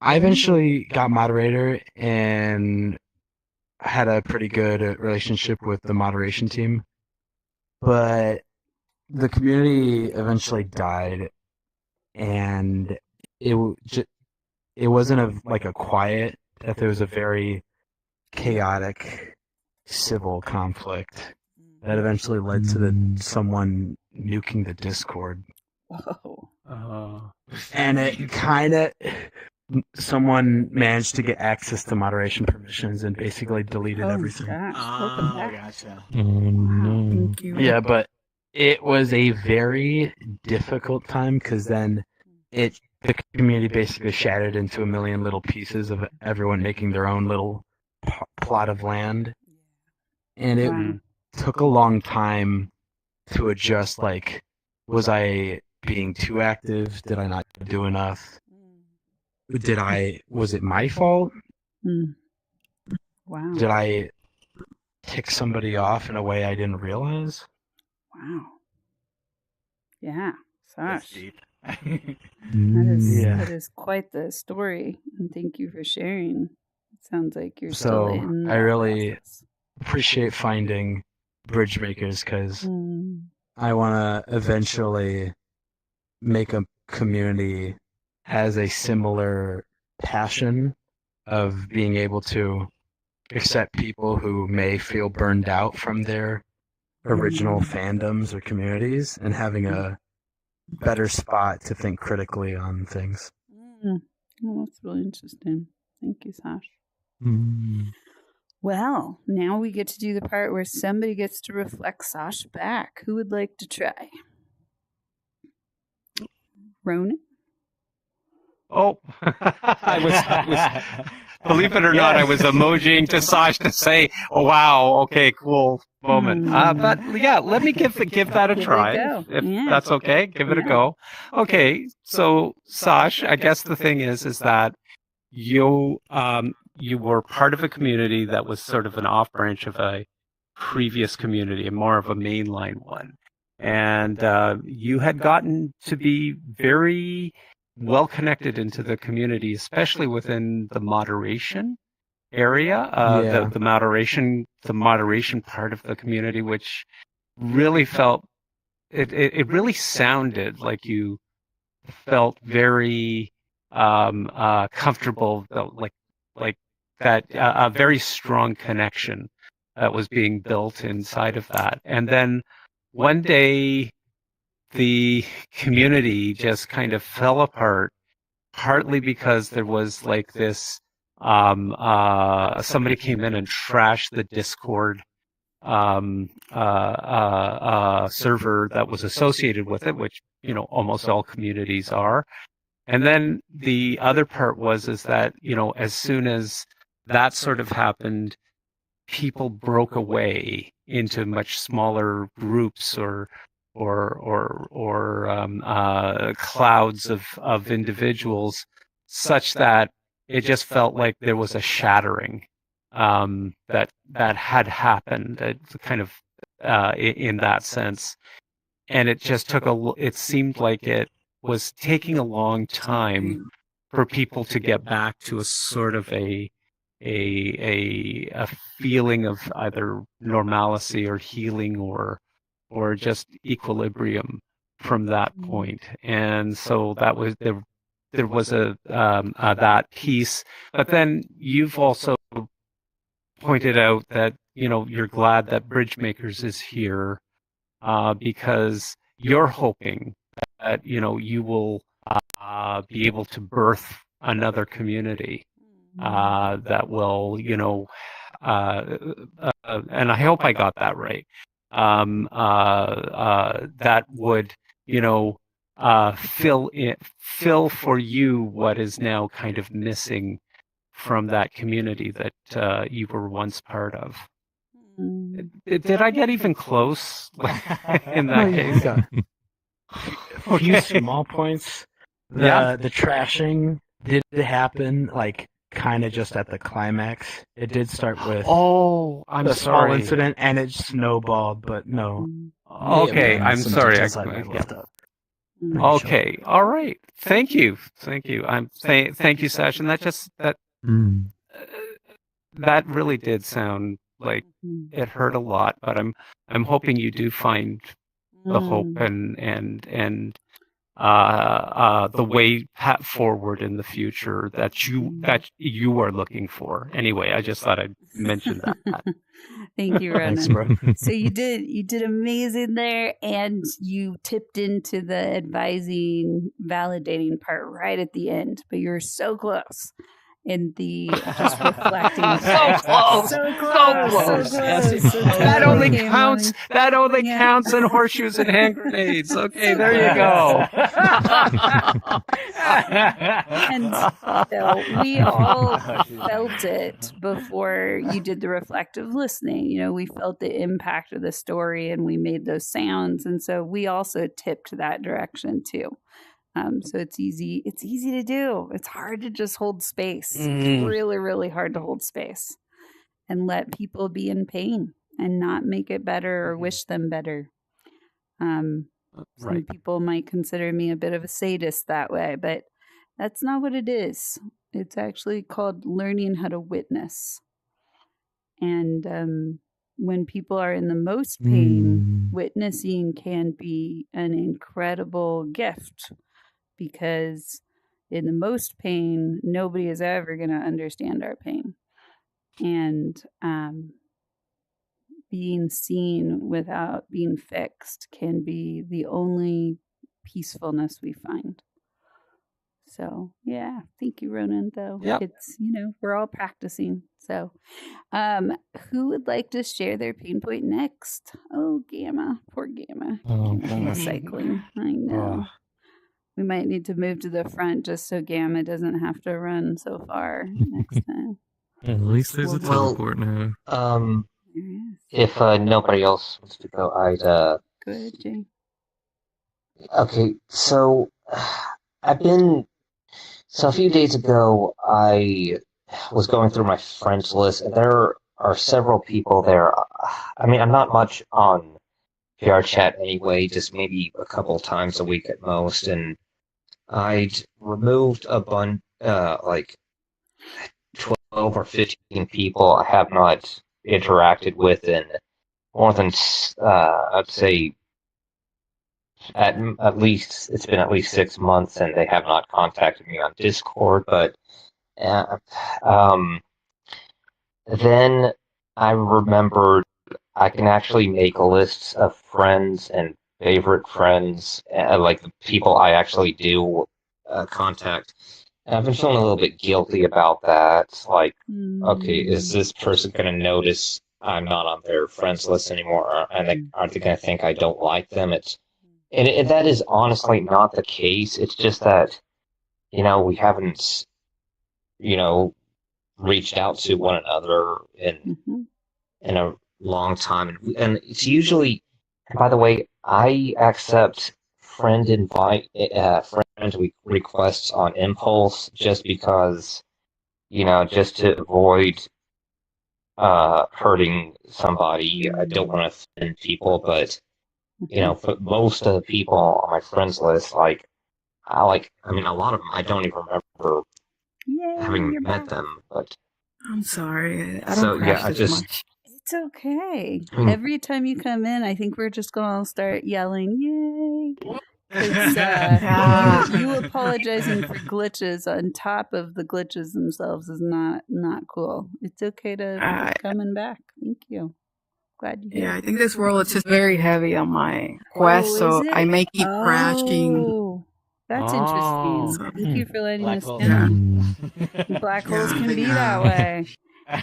I eventually got moderator and had a pretty good relationship with the moderation team, but the community eventually died, and it wasn't a quiet death. It was a very chaotic civil conflict that eventually led to someone nuking the Discord. Whoa. And it kind of someone managed to get access to moderation permissions and basically deleted everything. Gosh. Welcome back. Gotcha. Oh, no. Thank you. Yeah, but it was a very difficult time because then the community basically shattered into a million little pieces of everyone making their own little plot of land, and it Wow. took a long time to adjust. Like, was I being too active? Did I not do enough? Was it my fault? Mm. Wow. Did I tick somebody off in a way I didn't realize? Wow. Yeah. That's Sash. deep. Yeah. That is quite the story. And thank you for sharing. It sounds like you're still So in I that really process. appreciate finding bridge makers because Mm. I want to eventually make a community has a similar passion of being able to accept people who may feel burned out from their original fandoms or communities and having a better spot to think critically on things. Mm. Oh, that's really interesting. Thank you, Sash. Mm. Well, now we get to do the part where somebody gets to reflect Sash back. Who would like to try? Ronan? Oh, I was believe it or not, I was emojiing to Sash to say, "Oh wow, okay, cool moment." But yeah, let me give that a Give it a try, go. if Yeah. that's okay. Give it a Yeah. go. Okay, so Sash, I guess the thing is that you were part of a community that was sort of an off branch of a previous community, and more of a mainline one, and you had gotten to be very well connected into the community, especially within the moderation area, Yeah. the moderation part of the community, which really felt it really sounded like you felt very comfortable, like that a very strong connection that was being built inside of that. And then one day the community just kind of fell apart, partly because there was like this somebody came in and trashed the Discord server that was associated with it, which almost all communities are. And then the other part is that as soon as that sort of happened, people broke away into much smaller groups or clouds of individuals, such that it just felt like there was a shattering that had happened, kind of in that sense. And it just took it seemed like it was taking a long time for people to get back to a sort of a feeling of either normalcy or healing or just equilibrium from that point. And so that was there was a that piece. But then you've also pointed out that you're glad that Bridgemakers is here because you're hoping that you will be able to birth another community that will and I hope I got that right, that would fill for you what is now kind of missing from that community that you were once part of. Did I get even close in that case? A few small points. The trashing did happen, like, kind of just at the climax. It did start with I'm a small sorry. incident, and it snowballed, but no. Okay, Yeah, I'm some sorry. details I left out. Pretty Okay, all right. Thank you. Thank you, Sash. And that really did sound like it hurt a lot, but I'm hoping you do find the hope and the way forward in the future that you are looking for. Anyway, I just thought I'd mention that. Thank you, Ronan. Thanks, bro. So you did amazing there, and you tipped into the advising, validating part right at the end, but you were so close. In the just reflecting, so close. Yes, that only counts. That only counts in horseshoes and hand grenades. Okay, there you go. And so we all felt it before you did the reflective listening. We felt the impact of the story, and we made those sounds, and so we also tipped that direction too. So it's easy to do. It's hard to just hold space. It's really, really hard to hold space and let people be in pain and not make it better or wish them better. Some people might consider me a bit of a sadist that way, but that's not what it is. It's actually called learning how to witness. And when people are in the most pain, witnessing can be an incredible gift. Because in the most pain, nobody is ever going to understand our pain. And being seen without being fixed can be the only peacefulness we find. So, yeah, thank you, Ronan, though. Yep. It's, we're all practicing. So, who would like to share their pain point next? Oh, Gamma. Poor Gamma. Gamma's cycling. I know. We might need to move to the front just so Gamma doesn't have to run so far next time. At least there's a teleport now. If nobody else wants to go, I'd Go ahead, Jay. Okay, so a few days ago, I was going through my friends list, and there are several people there. I mean, I'm not much on PR chat anyway, just maybe a couple times a week at most, and I'd removed a bunch, like 12 or 15 people I have not interacted with in more than I'd say at least it's been at least 6 months, and they have not contacted me on Discord. But uh, um, then I remembered I can actually make lists of friends and favorite friends, like the people I actually do contact. And I've been feeling a little bit guilty about that. Like, okay, is this person going to notice I'm not on their friends list anymore? And aren't they going to think I don't like them? And that is honestly not the case. It's just that, we haven't, you know, reached out to one another in a long time. And it's usually, by the way, I accept friend requests on impulse just because, just to avoid hurting somebody. I don't want to offend people, but for most of the people on my friends list, I mean, a lot of them I don't even remember having met them, but I'm sorry. I don't so yeah, crash I this just much. It's okay. I mean, Every time you come in, I think we're just going to start yelling, yay. You apologizing for glitches on top of the glitches themselves is not cool. It's okay to keep coming back. Thank you. Glad you Yeah, I here. think this world is just very heavy on my quest, so I may keep crashing. Oh, that's interesting. So, Thank you for letting Black us holes. know. Black holes can be that way.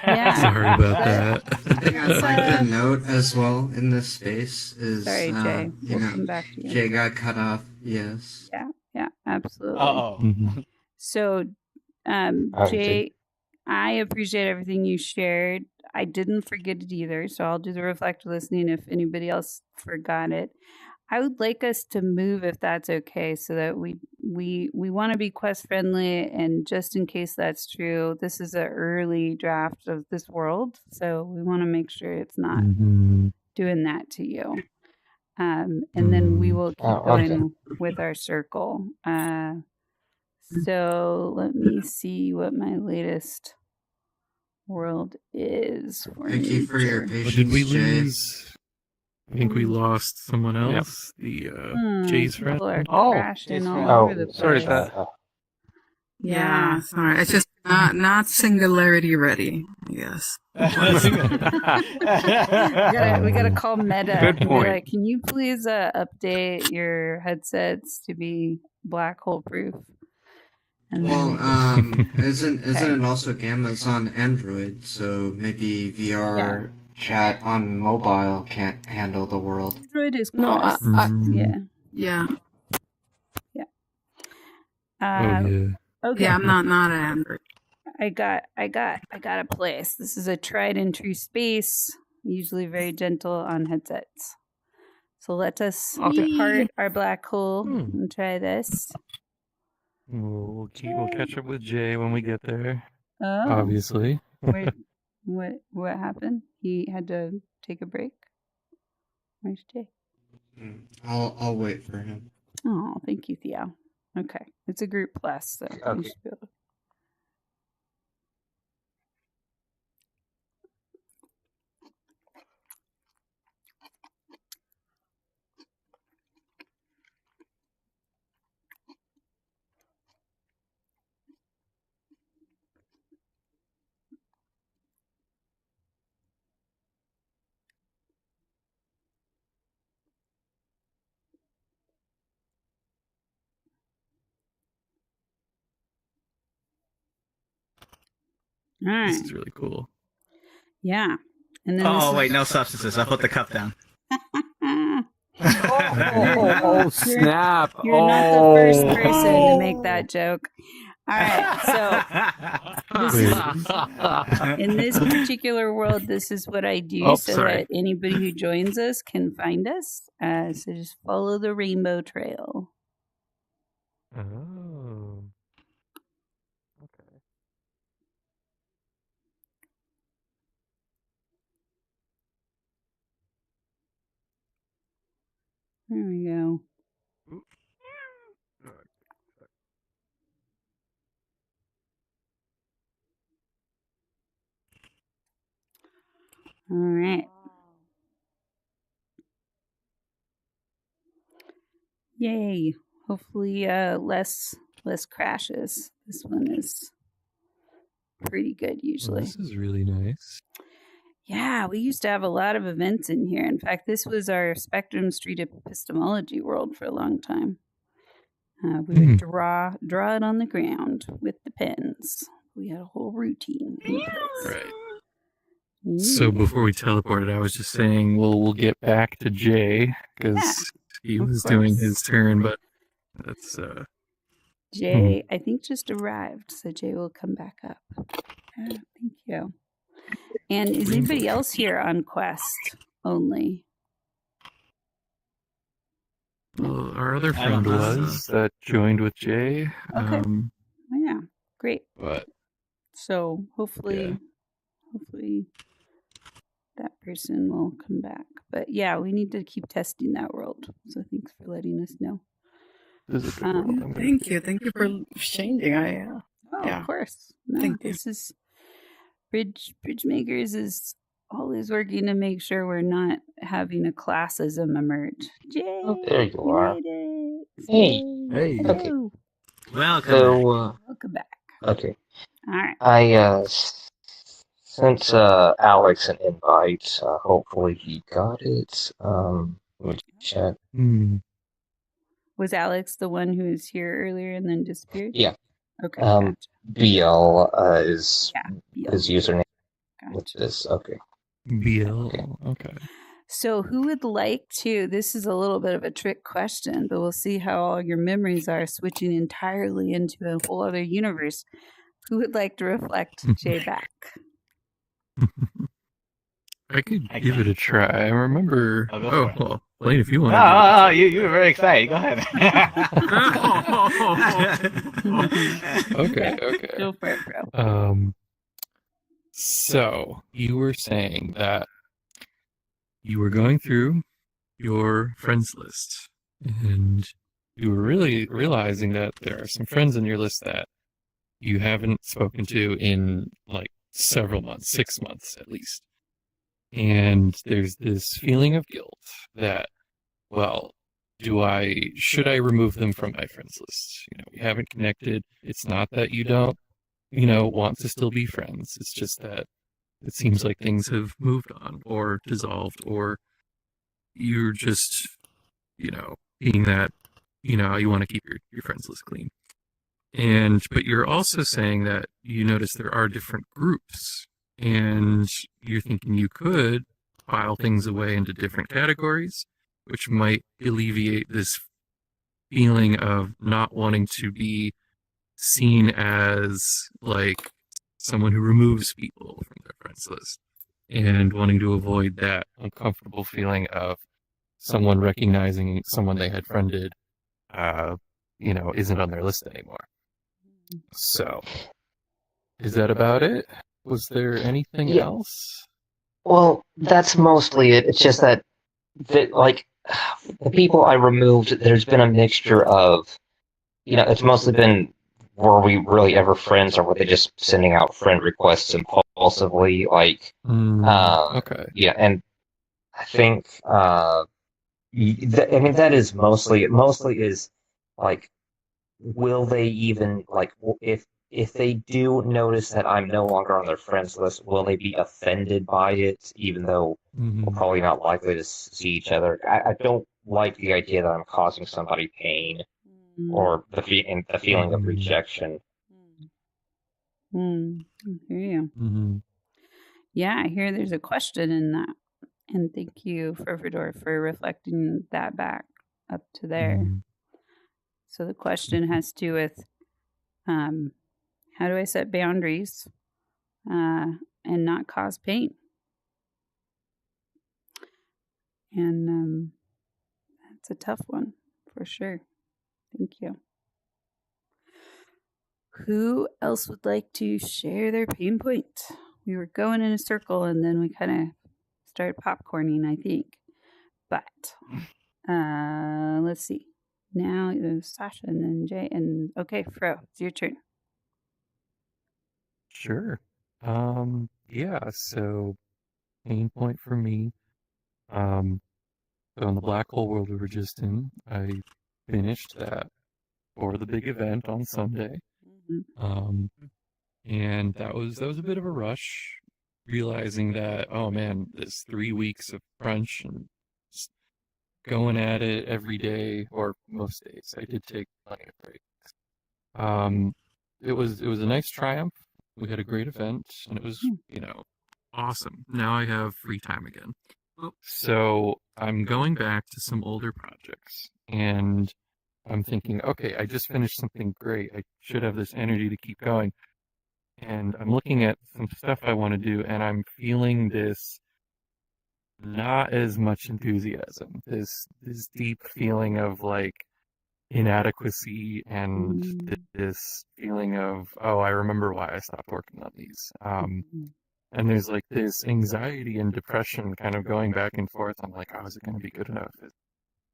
Yeah. Sorry about that. Thing I'd like to note as well in this space is, Sorry, Jay. you We'll know, come back to you. Jay got cut off. Yes. Yeah, absolutely. Uh-oh. So, Okay. Jay, I appreciate everything you shared. I didn't forget it either, so I'll do the reflect listening if anybody else forgot it. I would like us to move if that's okay, so that we want to be quest friendly, and just in case that's true, this is an early draft of this world, so we want to make sure it's not doing that to you. And then we will keep going with our circle. So let me see what my latest world is. Thank you for your patience, Did we Jay. lose? I think we lost someone else. The Jay's friend. People are Oh, crashing Jay's all friend. over the place. Sorry, that. yeah, sorry. It's just not singularity ready, I guess. We gotta call Meta. Good and be point. like, can you please update your headsets to be black hole proof? And Well, then isn't it also Gamma's on Android? So maybe VR chat on mobile can't handle the world. Android is No, Quest. yeah. Oh yeah. Okay. Yeah, I'm not an Android. I got a place. This is a tried and true space, usually very gentle on headsets. So let us depart our black hole and try this. We'll catch up with Jay when we get there. Oh, Obviously. wait, what happened? He had to take a break. Where's Jay? I'll wait for him. Oh, thank you, Theo. Okay, it's a group plus, so we Okay. should be able. All right. This is really cool. Yeah. And then Oh, wait, no substances. I put the cup down. Oh, snap. You're not the first person to make that joke. All right, so in this particular world, this is what I do that anybody who joins us can find us. So just follow the rainbow trail. Oh. Okay. There we go. All right. Yay! Hopefully, less crashes. This one is pretty good Well, usually. this is really nice. Yeah, we used to have a lot of events in here. In fact, this was our Spectrum Street epistemology world for a long time. We would draw it on the ground with the pens. We had a whole routine in place. Right. So before we teleported, I was just saying, well, we'll get back to Jay because he was doing his turn, but that's Jay, I think just arrived, so Jay will come back up. Thank you. And is anybody else here on quest only? well, our other friend was that joined with Jay. Okay. Yeah, great. But so hopefully that person will come back. But yeah, we need to keep testing that world. So thanks for letting us know. Thank you for changing. Of course. No, this is Bridge Makers is always working to make sure we're not having a classism emerge. Jay, there you are. made it. Hey. Okay. Welcome. So, Welcome back. okay. All right. I sent Alex an invite. Hopefully he got it. Let me check. Was Alex the one who was here earlier and then disappeared? Yeah. Okay. Gotcha. BL is BL. his username. Gotcha. With this, okay. BL. Okay. So who would like to, this is a little bit of a trick question, but we'll see how all your memories are switching entirely into a whole other universe. Who would like to reflect Jay back? I could give it a try. I remember. Well, Blaine, if you want. You were very excited. Go ahead. Okay. Go for it, bro. So you were saying that you were going through your friends list, and you were really realizing that there are some friends in your list that you haven't spoken to in like several months, 6 months at least. And there's this feeling of guilt that, well, should I remove them from my friends list? We haven't connected. It's not that you don't, want to still be friends. It's just that it seems like things have moved on or dissolved, or you're just, being that, you want to keep your friends list clean. But you're also saying that you notice there are different groups, and you're thinking you could file things away into different categories, which might alleviate this feeling of not wanting to be seen as like someone who removes people from their friends list, and wanting to avoid that uncomfortable feeling of someone recognizing someone they had friended, isn't on their list anymore. So, is that about it? Was there anything else? Well, that's mostly it. It's just that, like, the people I removed, there's been a mixture of, it's mostly been, were we really ever friends, or were they just sending out friend requests impulsively? Like, okay. Yeah, and I think, that is mostly, it mostly is, like, will they even, like, if they do notice that I'm no longer on their friends list, will they be offended by it, even though we're probably not likely to see each other? I don't like the idea that I'm causing somebody pain, or the feeling of rejection. I hear you. Yeah, I hear there's a question in that. And thank you, Furfador, for reflecting that back up to there. So the question has to do with how do I set boundaries and not cause pain? And that's a tough one for sure. Thank you. Who else would like to share their pain point? We were going in a circle and then we kind of started popcorning, I think. But let's see. Now Sasha and then Jay and okay, Fro, it's your turn. Sure. Yeah, so pain point for me. So in the black hole world we were just in, I finished that for the big event on Sunday. Mhm. And that was a bit of a rush, realizing that, oh man, this 3 weeks of crunch and just going at it every day or most days. I did take plenty of breaks. Um, it was a nice triumph. We had a great event, and it was, awesome. Now I have free time again. So I'm going back to some older projects, and I'm thinking, okay, I just finished something great. I should have this energy to keep going. And I'm looking at some stuff I want to do, and I'm feeling this not as much enthusiasm, this deep feeling of like inadequacy and this feeling of, oh, I remember why I stopped working on these. And there's like this anxiety and depression kind of going back and forth. I'm like, oh, is it going to be good enough?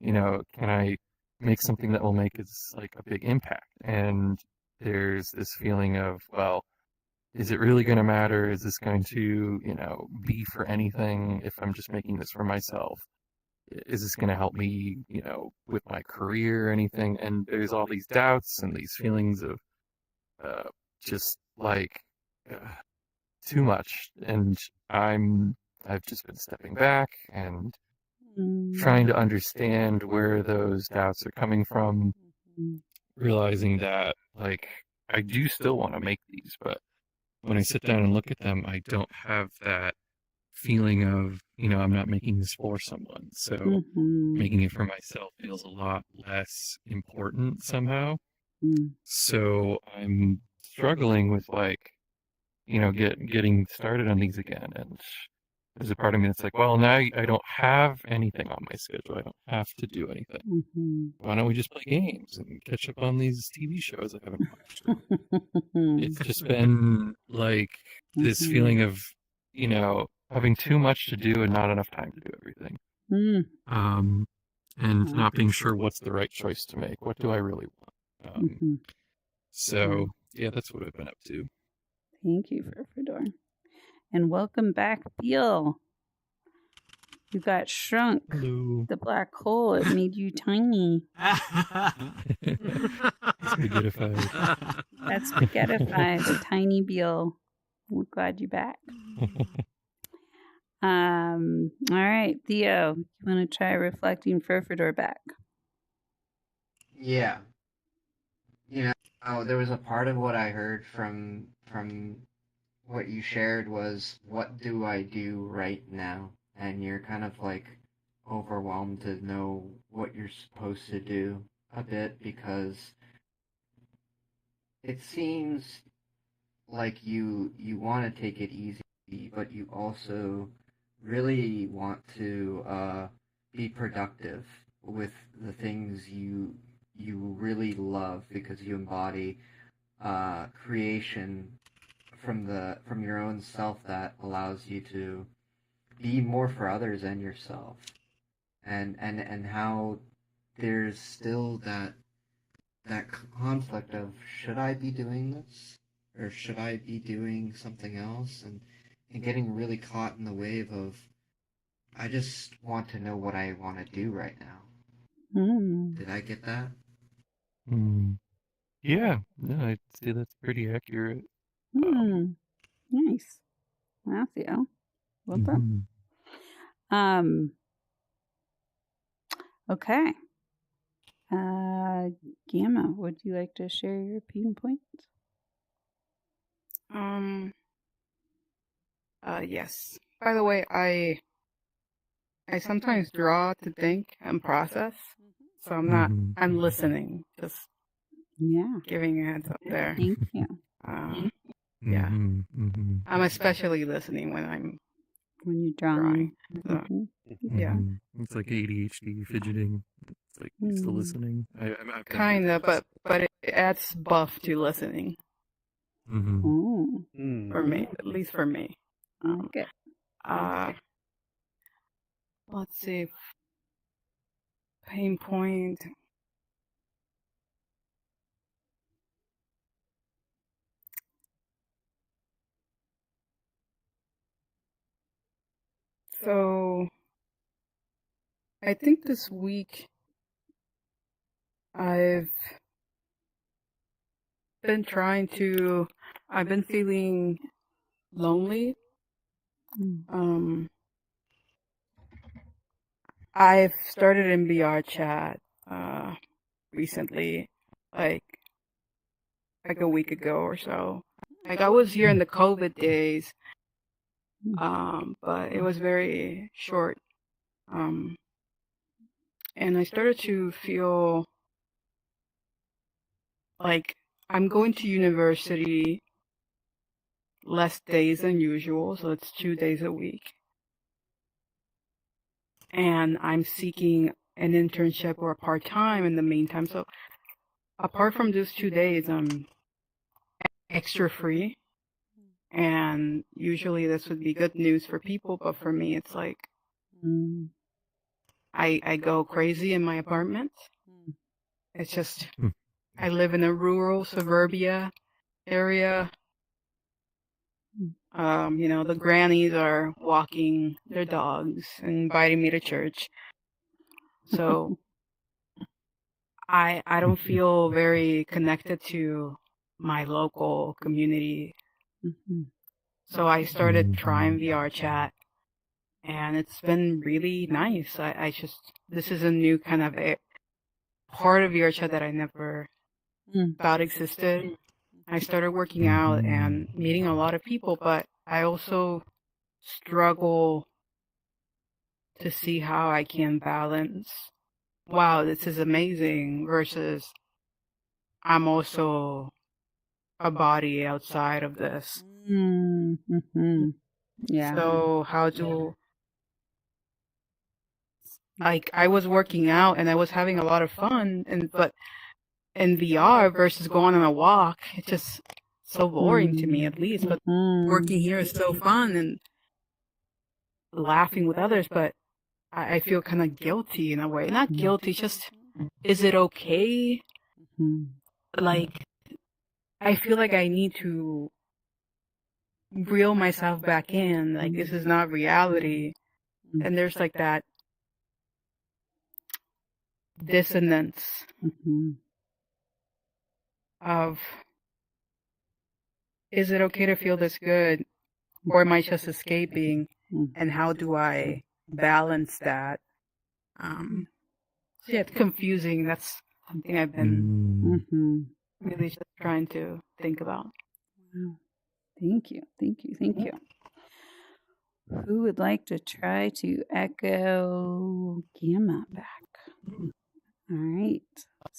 Can I make something that will make like a big impact? And there's this feeling of, well, is it really going to matter? Is this going to, be for anything if I'm just making this for myself? Is this going to help me, with my career or anything? And there's all these doubts and these feelings of uh, just like uh, too much. And I've just been stepping back and trying to understand where those doubts are coming from, realizing that like I do still want to make these, but when I sit down and look at them, I don't have that feeling of, I'm not making this for someone. So making it for myself feels a lot less important somehow. So I'm struggling with like, getting started on these again. And there's a part of me that's like, well, now I don't have anything on my schedule. I don't have to do anything. Why don't we just play games and catch up on these TV shows I haven't watched? It's just been like this feeling of, having too much to do and not enough time to do everything. And not being sure what's the right choice to make. What do I really want? So, yeah, that's what I've been up to. Thank you, Fedor. And welcome back, Bill. You got shrunk. Hello. The black hole, it made you tiny. Spaghettified. That's spaghettified, the tiny Bill. We're glad you're back. All right, Theo, you want to try reflecting Fedor back? Yeah. There was a part of what I heard from what you shared was, what do I do right now? And you're kind of like overwhelmed to know what you're supposed to do a bit, because it seems like you want to take it easy, but you also really want to be productive with the things you really love, because you embody creation from your own self that allows you to be more for others and yourself, and how there's still that conflict of, should I be doing this or should I be doing something else, and getting really caught in the wave of, I just want to know what I want to do right now. Did I get that? Yeah, no, I'd say that's pretty accurate. Nice. Matthew. Well done. Okay. Gamma, would you like to share your pain points? Yes. By the way, I sometimes draw to think and process, so I'm listening, just giving a heads up there. Thank you. Yeah. I'm especially listening when you're drawing. So, yeah. It's like ADHD fitting. It's like still listening. Kind of, but it adds buff to listening. For me, at least for me. Okay. Let's see. Pain point. So, I think this week I've been I've been feeling lonely. I've started in VR chat recently, like a week ago or so. Like I was here in the COVID days, but it was very short. And I started to feel like I'm going to university less days than usual, so it's 2 days a week. And I'm seeking an internship or a part-time in the meantime. So apart from those 2 days, I'm extra free. And usually this would be good news for people, but for me, it's like I go crazy in my apartment. It's just, I live in a rural suburbia area. The grannies are walking their dogs and inviting me to church. So I don't feel very connected to my local community. So I started trying VR chat, and it's been really nice. This is a new kind of part of VR chat that I never thought existed. I started working out and meeting a lot of people, but I also struggle to see how I can balance, wow, this is amazing, versus I'm also a body outside of this. Yeah. So I was working out and I was having a lot of fun, but in VR versus going on a walk, it's just so boring to me, at least. But working here is so fun and laughing with others, but I feel kind of guilty in a way. Not guilty, just, is it okay? Like, I feel like I need to reel myself back in. Like, this is not reality. And there's like that dissonance of, is it okay to feel this good? Or am I just escaping? And how do I balance that? So yeah, it's confusing. That's something I've been really just trying to think about. Wow. Thank you. Who would like to try to echo Gamma back? All right.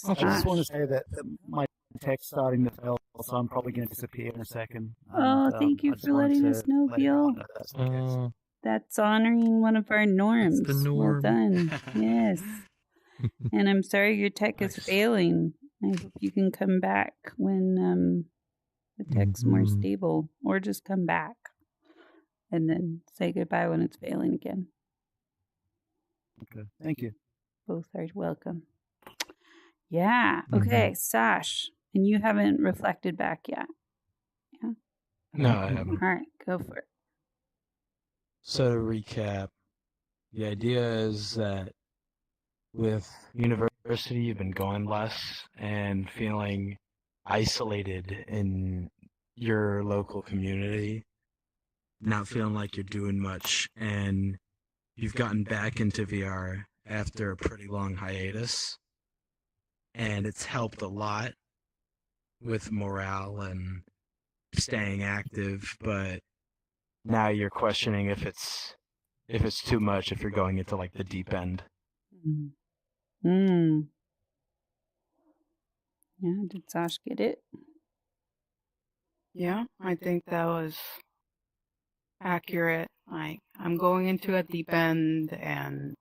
I just want to Sash. say that my tech's starting to fail, so I'm probably going to disappear in a second. Oh, And, thank you I just for wanted letting to us know, let everyone Gil. know that's the case. That's honoring one of our norms. That's the Well norm. done. Yes. And I'm sorry your tech is failing. I hope you can come back when the tech's more stable, or just come back and then say goodbye when it's failing again. Okay, thank you. Both are welcome. Yeah. Okay, Sash. And you haven't reflected back yet. Yeah. No, I haven't. All right, go for it. So to recap, the idea is that with university, you've been going less and feeling isolated in your local community, not feeling like you're doing much, and you've gotten back into VR after a pretty long hiatus, and it's helped a lot with morale and staying active, but now you're questioning if it's too much, if you're going into like the deep end. Yeah, did Sash get it? Yeah, I think that was accurate. Like, I'm going into a deep end, and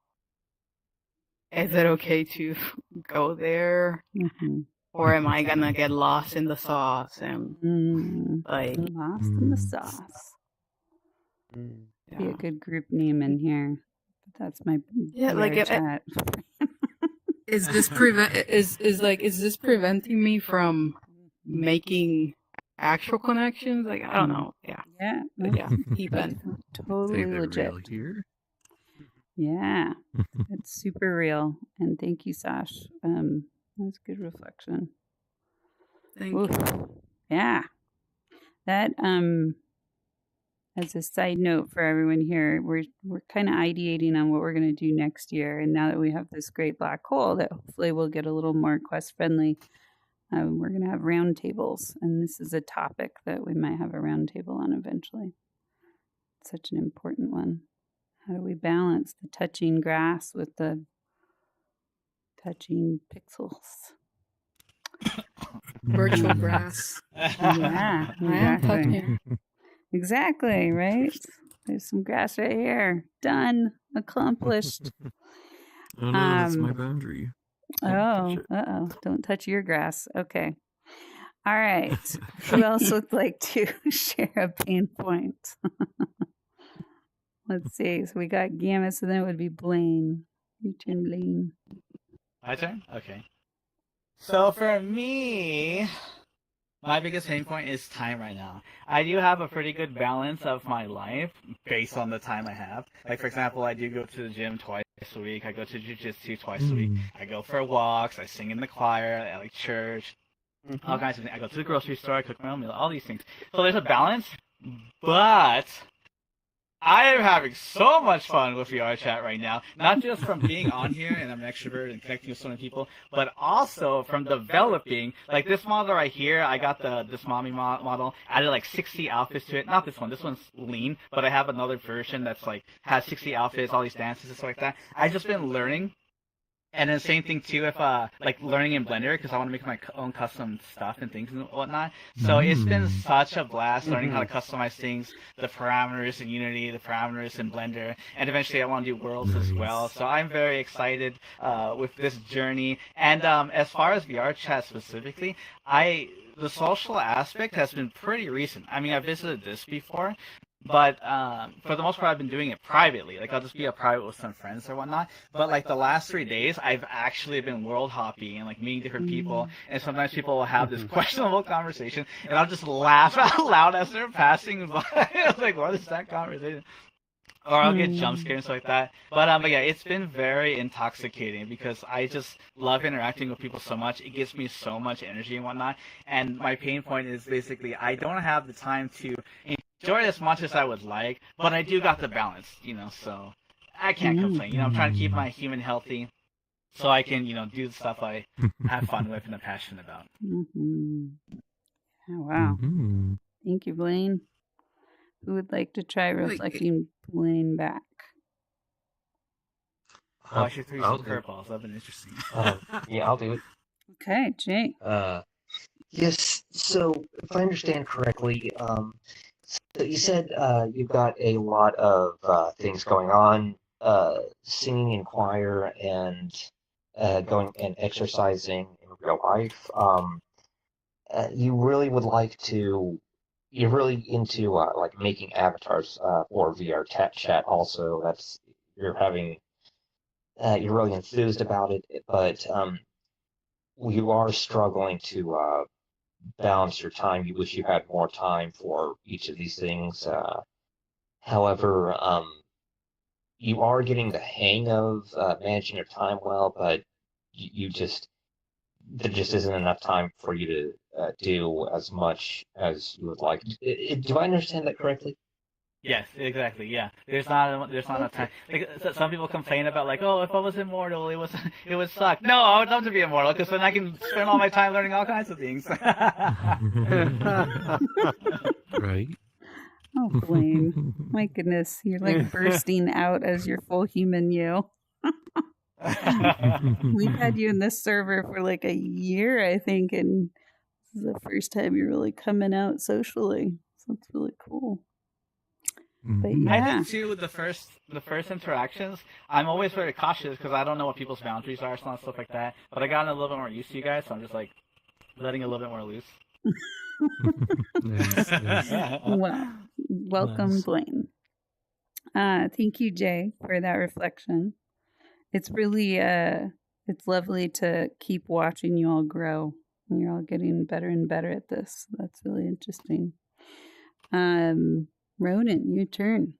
is it okay to go there? Or am I gonna get lost in the sauce and like lost in the sauce? Be a good group name in here. That's my VR chat. Is this is this preventing me from making actual connections? Like, I don't know. Yeah. Deep end. Totally legit. Here. Yeah. It's super real. And thank you, Sash. That's good reflection. Thank Oof. you. Yeah. That as a side note for everyone here, we're kind of ideating on what we're going to do next year, and now that we have this great black hole that hopefully will get a little more quest friendly, we're going to have roundtables, and this is a topic that we might have a roundtable on eventually. Such an important one. How do we balance the touching grass with the touching pixels? Virtual grass. Yeah, I am touching. Exactly, right? There's some grass right here. Done. Accomplished. Oh no, that's my boundary. Oh, uh-oh. Don't touch your grass. Okay. All right. Who else would like to share a pain point? Let's see. So we got Gamma, so then it would be Blaine. Your turn, Blaine. My turn? Okay. So for me, my biggest pain point is time right now. I do have a pretty good balance of my life based on the time I have. Like, for example, I do go to the gym twice a week. I go to jiu-jitsu twice a week. I go for walks. I sing in the choir at like church. All kinds of things. I go to the grocery store. I cook my own meal. All these things. So there's a balance, but I am having so much fun with VR chat right now. Not just from being on here and I'm an extrovert and connecting with so many people, but also from developing. Like this model right here, I got this mommy model. Added like 60 outfits to it. Not this one. This one's lean, but I have another version that's like has 60 outfits, all these dances and stuff like that. I've just been learning. And then same thing too if like learning in Blender because I want to make my own custom stuff and things and whatnot. So it's been such a blast learning how to customize things, the parameters in Unity, the parameters in Blender, and eventually I want to do worlds as well. So I'm very excited with this journey. And as far as VR chat specifically, the social aspect has been pretty recent. I mean, I visited this before, but for the most part, I've been doing it privately. Like, I'll just be a private with some friends or whatnot. But, like, the last 3 days, I've actually been world hopping and, like, meeting different people. And sometimes people will have this questionable conversation, and I'll just laugh out loud as they're passing by. I was like, what is that conversation? Or I'll get jump scared and stuff like that. But yeah, it's been very intoxicating because I just love interacting with people so much. It gives me so much energy and whatnot. And my pain point is basically I don't have the time to enjoy it as much as I would like, but I do got the balance, so I can't complain. I'm trying to keep my human healthy so I can, do the stuff I have fun with and I'm passionate about. Oh, wow. Thank you, Blaine. Who would like to try reflecting Blaine back? I should throw you some curveballs. That'd been interesting. Yeah, I'll do it. Okay, Jay. Yes, so if I understand correctly, so you said you've got a lot of things going on, singing in choir and going and exercising in real life. You really would like to. You're really into like making avatars for VR chat. Also, that's you're having. You're really enthused about it, but you are struggling to balance your time. You wish you had more time for each of these things. However, you are getting the hang of managing your time well, but you just there just isn't enough time for you to do as much as you would like. Do I understand that correctly? Yes, exactly. Yeah, there's not enough time. Like some people complain about like, oh, if I was immortal, it would suck. No, I would love to be immortal because then I can spend all my time learning all kinds of things. Right. Oh, Blaine. My goodness, you're like bursting out as your full human you. We've had you in this server for like a year, I think, and this is the first time you're really coming out socially. So it's really cool. But yeah. I think too, the first interactions, I'm always very cautious because I don't know what people's boundaries are, and stuff like that. But I got a little bit more used to you guys, so I'm just like letting a little bit more loose. Nice. Well, welcome, nice. Blaine. Thank you, Jay, for that reflection. It's really it's lovely to keep watching you all grow. And you're all getting better and better at this. That's really interesting. Ronan, your turn.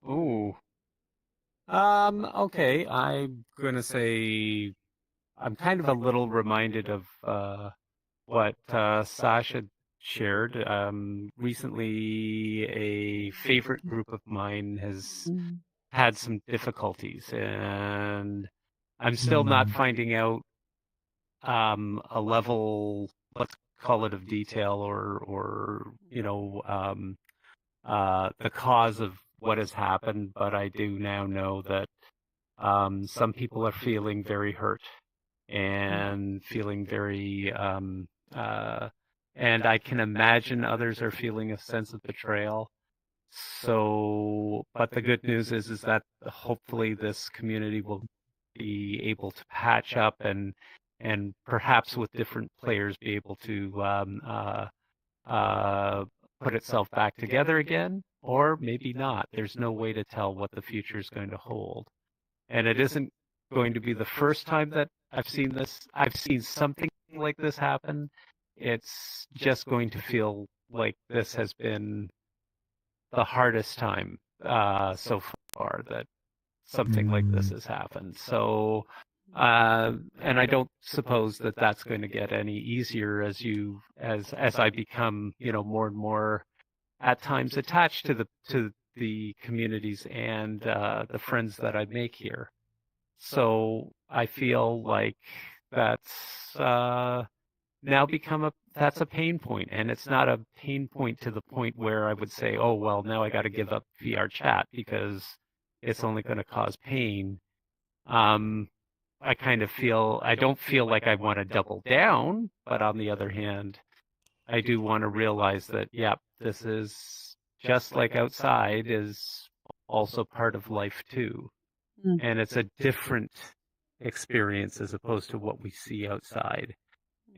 Ooh. Okay, I'm gonna say I'm kind of a little reminded of what Sasha shared. Recently, a favorite group of mine has had some difficulties, and I'm still not finding out a level, let's call it, of detail or the cause of what has happened. But I do now know that some people are feeling very hurt and feeling very, and I can imagine others are feeling a sense of betrayal. So, but the good news is that hopefully this community will be able to patch up and perhaps with different players be able to uh, put itself back together again, or maybe not. There's no way to tell what the future is going to hold. And it isn't going to be the first time that I've seen this. I've seen something like this happen. It's just going to feel like this has been the hardest time so far that something like this has happened. So, and I don't suppose that that's going to get any easier as I become, more and more at times attached to the communities and the friends that I make here. So I feel like that's now that's a pain point, and it's not a pain point to the point where I would say, oh well, now I got to give up VR chat because it's only going to cause pain. Um, I don't feel like I want to double down, but on the other hand, I do want to realize that, yep, this is just like outside is also part of life too. And it's a different experience as opposed to what we see outside.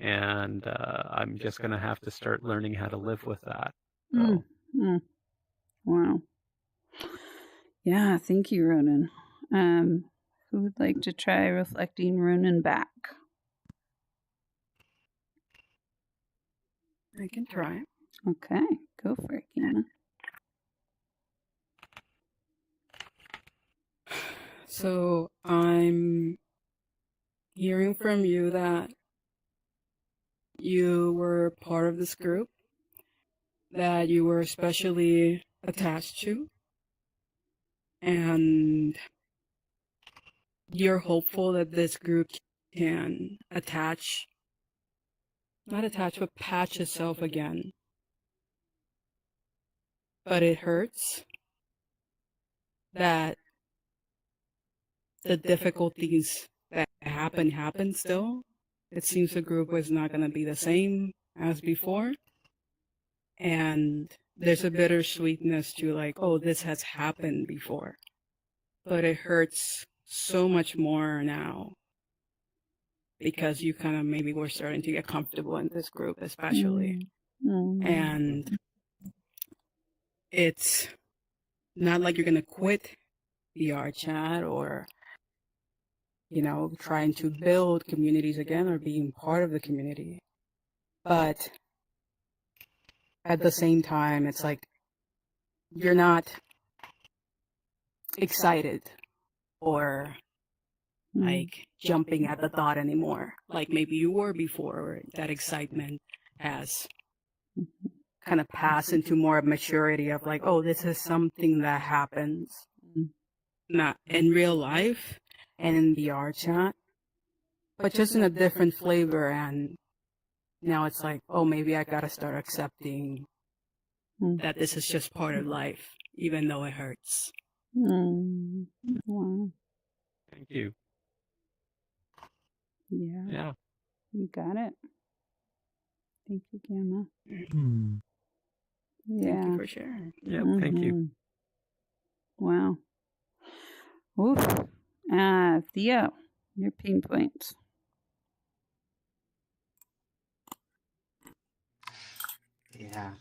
And I'm just going to have to start learning how to live with that. So. Wow. Yeah, thank you, Ronan. Who would like to try reflecting Ronan back? I can try. Okay, go for it, Gamma. So I'm hearing from you that you were part of this group that you were especially attached to, and you're hopeful that this group can not attach, but patch itself again. But it hurts that the difficulties that happen still. It seems the group was not going to be the same as before. And there's a bittersweetness to like, oh, this has happened before. But it hurts so much more now because you kind of maybe were starting to get comfortable in this group, especially. And it's not like you're going to quit VR chat or, trying to build communities again or being part of the community. But at the same time, it's like you're not excited or like jumping at the thought anymore, like maybe you were before, or that excitement has kind of passed into more maturity of like, oh, this is something that happens not in real life and in VR chat, but just in a different flavor. And now it's like, oh, maybe I gotta start accepting that this is just part of life, even though it hurts. Wow. Thank you. Yeah. You got it. Thank you, Gamma. Yeah. Thank you for sharing. Yeah, thank you. Wow. Oof. Theo, your pain points. Yeah.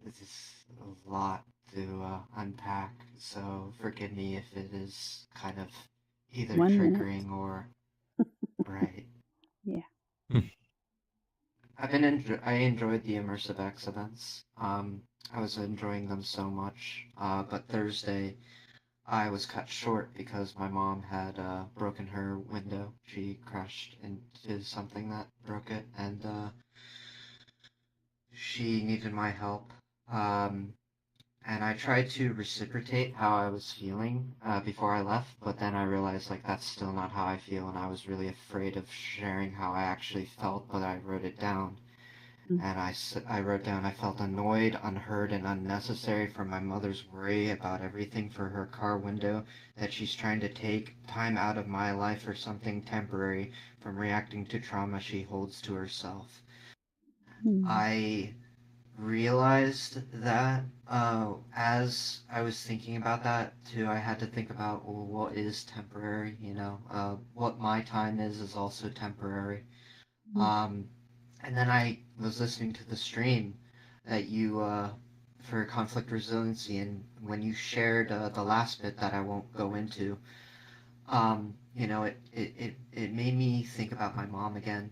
This is a lot to unpack, so forgive me if it is kind of either 1 triggering minute. or right. Yeah. I enjoyed the immersive X events. I was enjoying them so much. But Thursday, I was cut short because my mom had broken her window. She crashed into something that broke it, and she needed my help. Um, and I tried to reciprocate how I was feeling before I left, but then I realized like that's still not how I feel, and I was really afraid of sharing how I actually felt, but I wrote it down. And I wrote down I felt annoyed, unheard, and unnecessary for my mother's worry about everything for her car window, that she's trying to take time out of my life for something temporary from reacting to trauma she holds to herself. I realized that as I was thinking about that too, I had to think about, well, what is temporary, what my time is also temporary. Um, and then I was listening to the stream that you for conflict resiliency, and when you shared the last bit that I won't go into, it made me think about my mom again,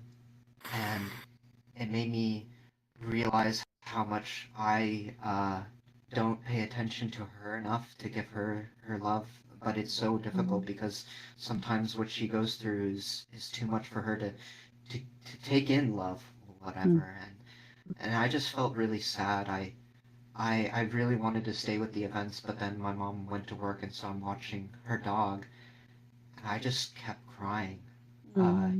and it made me realize how much I don't pay attention to her enough to give her love. But it's so difficult because sometimes what she goes through is too much for her to take in love, whatever. And I just felt really sad. I really wanted to stay with the events, but then my mom went to work, and so I'm watching her dog, and I just kept crying.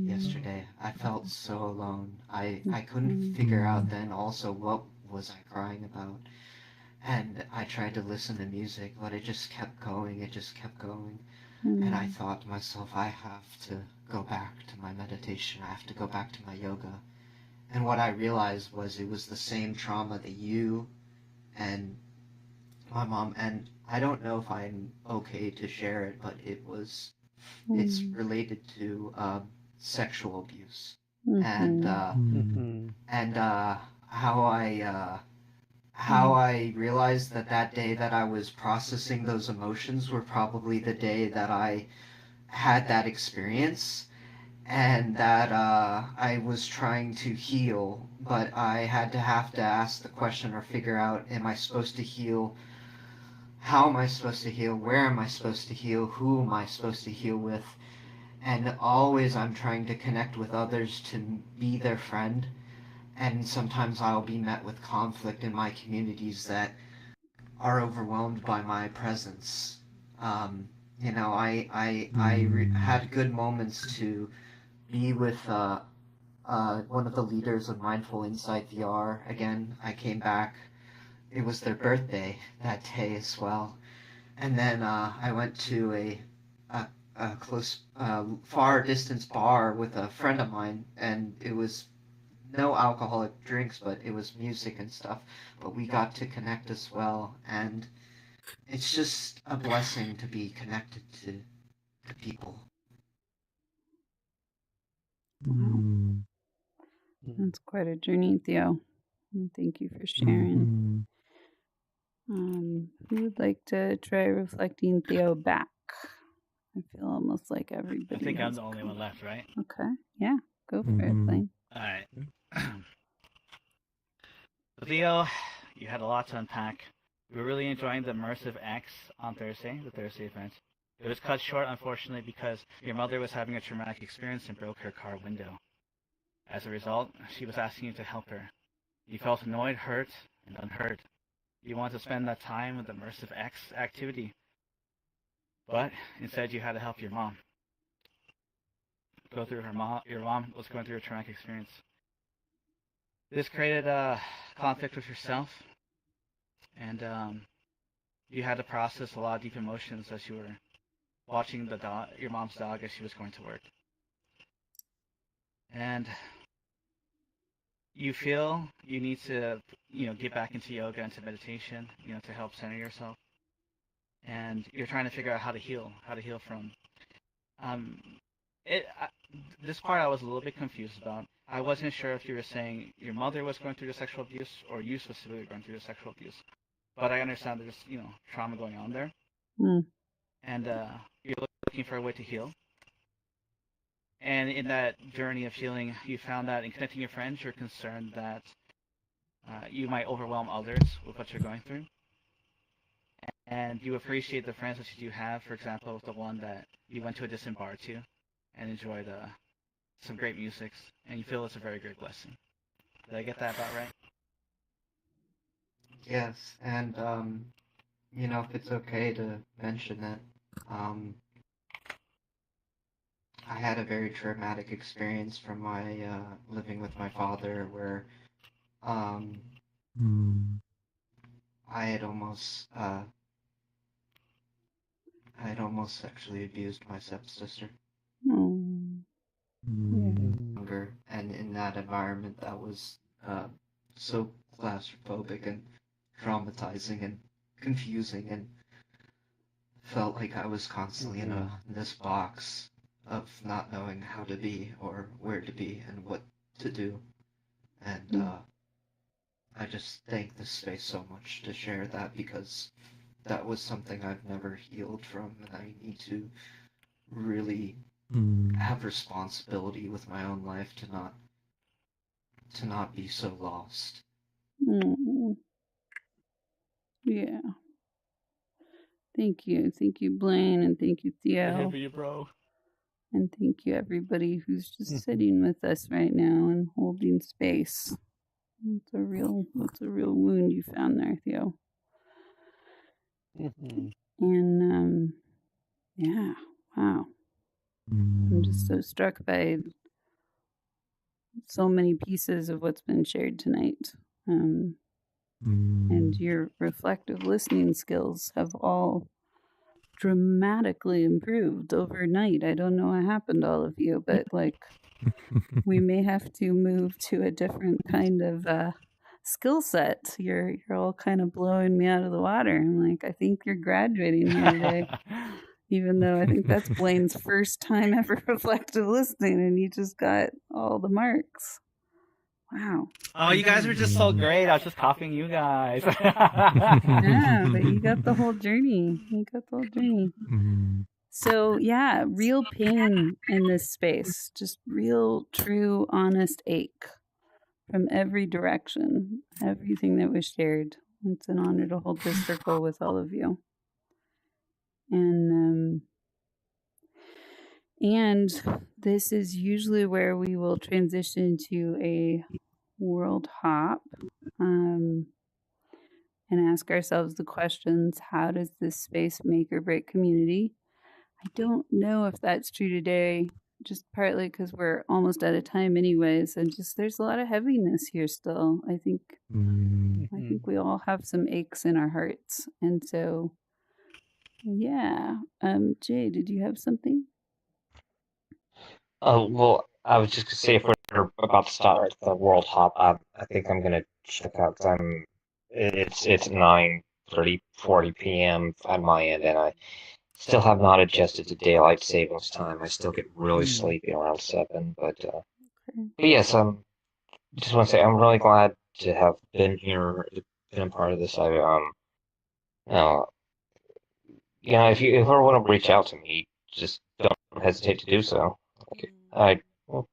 Yesterday, I felt so alone. I couldn't figure out then also what was I crying about. And I tried to listen to music, but it just kept going. It just kept going. And I thought to myself, I have to go back to my meditation. I have to go back to my yoga. And what I realized was it was the same trauma that you and my mom, and I don't know if I'm okay to share it, but it's related to sexual abuse. And how I realized that that day that I was processing those emotions were probably the day that I had that experience, and that I was trying to heal, but I have to ask the question or figure out, am I supposed to heal? How am I supposed to heal? Where am I supposed to heal? Who am I supposed to heal with? And always I'm trying to connect with others to be their friend. And sometimes I'll be met with conflict in my communities that are overwhelmed by my presence. Had good moments to be with one of the leaders of Mindful Insight VR. Again, I came back. It was their birthday that day as well. And then I went to a, a close, far distance bar with a friend of mine, and it was no alcoholic drinks, but it was music and stuff. But we got to connect as well, and it's just a blessing to be connected to people. That's quite a journey, Theo. And thank you for sharing. Who would like to try reflecting Theo back? I feel almost like everybody. I think I'm has the only one left, right? Okay. Yeah. Go for it, Blaine. All right. Theo, you had a lot to unpack. We were really enjoying the Immersive X on Thursday, the Thursday event. It was cut short, unfortunately, because your mother was having a traumatic experience and broke her car window. As a result, she was asking you to help her. You felt annoyed, hurt, and unheard. You wanted to spend that time with the Immersive X activity, but instead you had to help your mom. Your mom was going through a traumatic experience. This created a conflict with yourself, and you had to process a lot of deep emotions as you were watching your mom's dog as she was going to work. And you feel you need to, get back into yoga, into meditation, to help center yourself. And you're trying to figure out how to heal from. This part I was a little bit confused about. I wasn't sure if you were saying your mother was going through the sexual abuse or you specifically were going through the sexual abuse. But I understand there's, trauma going on there. And you're looking for a way to heal. And in that journey of healing, you found that in connecting your friends, you're concerned that you might overwhelm others with what you're going through. and you appreciate the friends that you have. For example, the one that you went to a distant bar to and enjoyed some great music, and you feel it's a very great blessing. Did I get that about right? Yes, and if it's okay to mention it, I had a very traumatic experience from my living with my father, where um, I had almost sexually abused my stepsister. Oh, yeah. Younger, and in that environment, that was so claustrophobic and traumatizing and confusing, and felt like I was constantly in this box of not knowing how to be or where to be and what to do. And I just thank this space so much to share that, because that was something I've never healed from, and I need to really have responsibility with my own life to not be so lost. Mm. Yeah. Thank you. Thank you, Blaine, and thank you, Theo. you, bro. And thank you, everybody who's just sitting with us right now and holding space. That's a real wound you found there, Theo. And yeah, wow. I'm just so struck by so many pieces of what's been shared tonight. And your reflective listening skills have all dramatically improved overnight. I don't know what happened to all of you, but like we may have to move to a different kind of skill set. You're all kind of blowing me out of the water. I'm like, I think you're graduating here today. Even though I think that's Blaine's first time ever reflective listening, and you just got all the marks. Wow. Oh, you guys were just so great. I was just copying you guys. Yeah, but you got the whole journey. So, yeah, real pain in this space. Just real, true, honest ache from every direction. Everything that was shared. It's an honor to hold this circle with all of you. And this is usually where we will transition to a world hop and ask ourselves the questions, how does this space make or break community? I don't know if that's true today, just partly because we're almost out of time anyways, and just there's a lot of heaviness here still. I think we all have some aches in our hearts. And so, yeah. Jay, did you have something? Oh, well, I was just gonna say, if we're about to start the World Hop, I think I'm gonna check out, because it's 9:30, 40 p.m. on my end, and I still have not adjusted to daylight savings time. I still get really sleepy around 7, but yes, just want to say I'm really glad to have been here, been a part of this. Uh, if you ever want to reach out to me, just don't hesitate to do so. Well,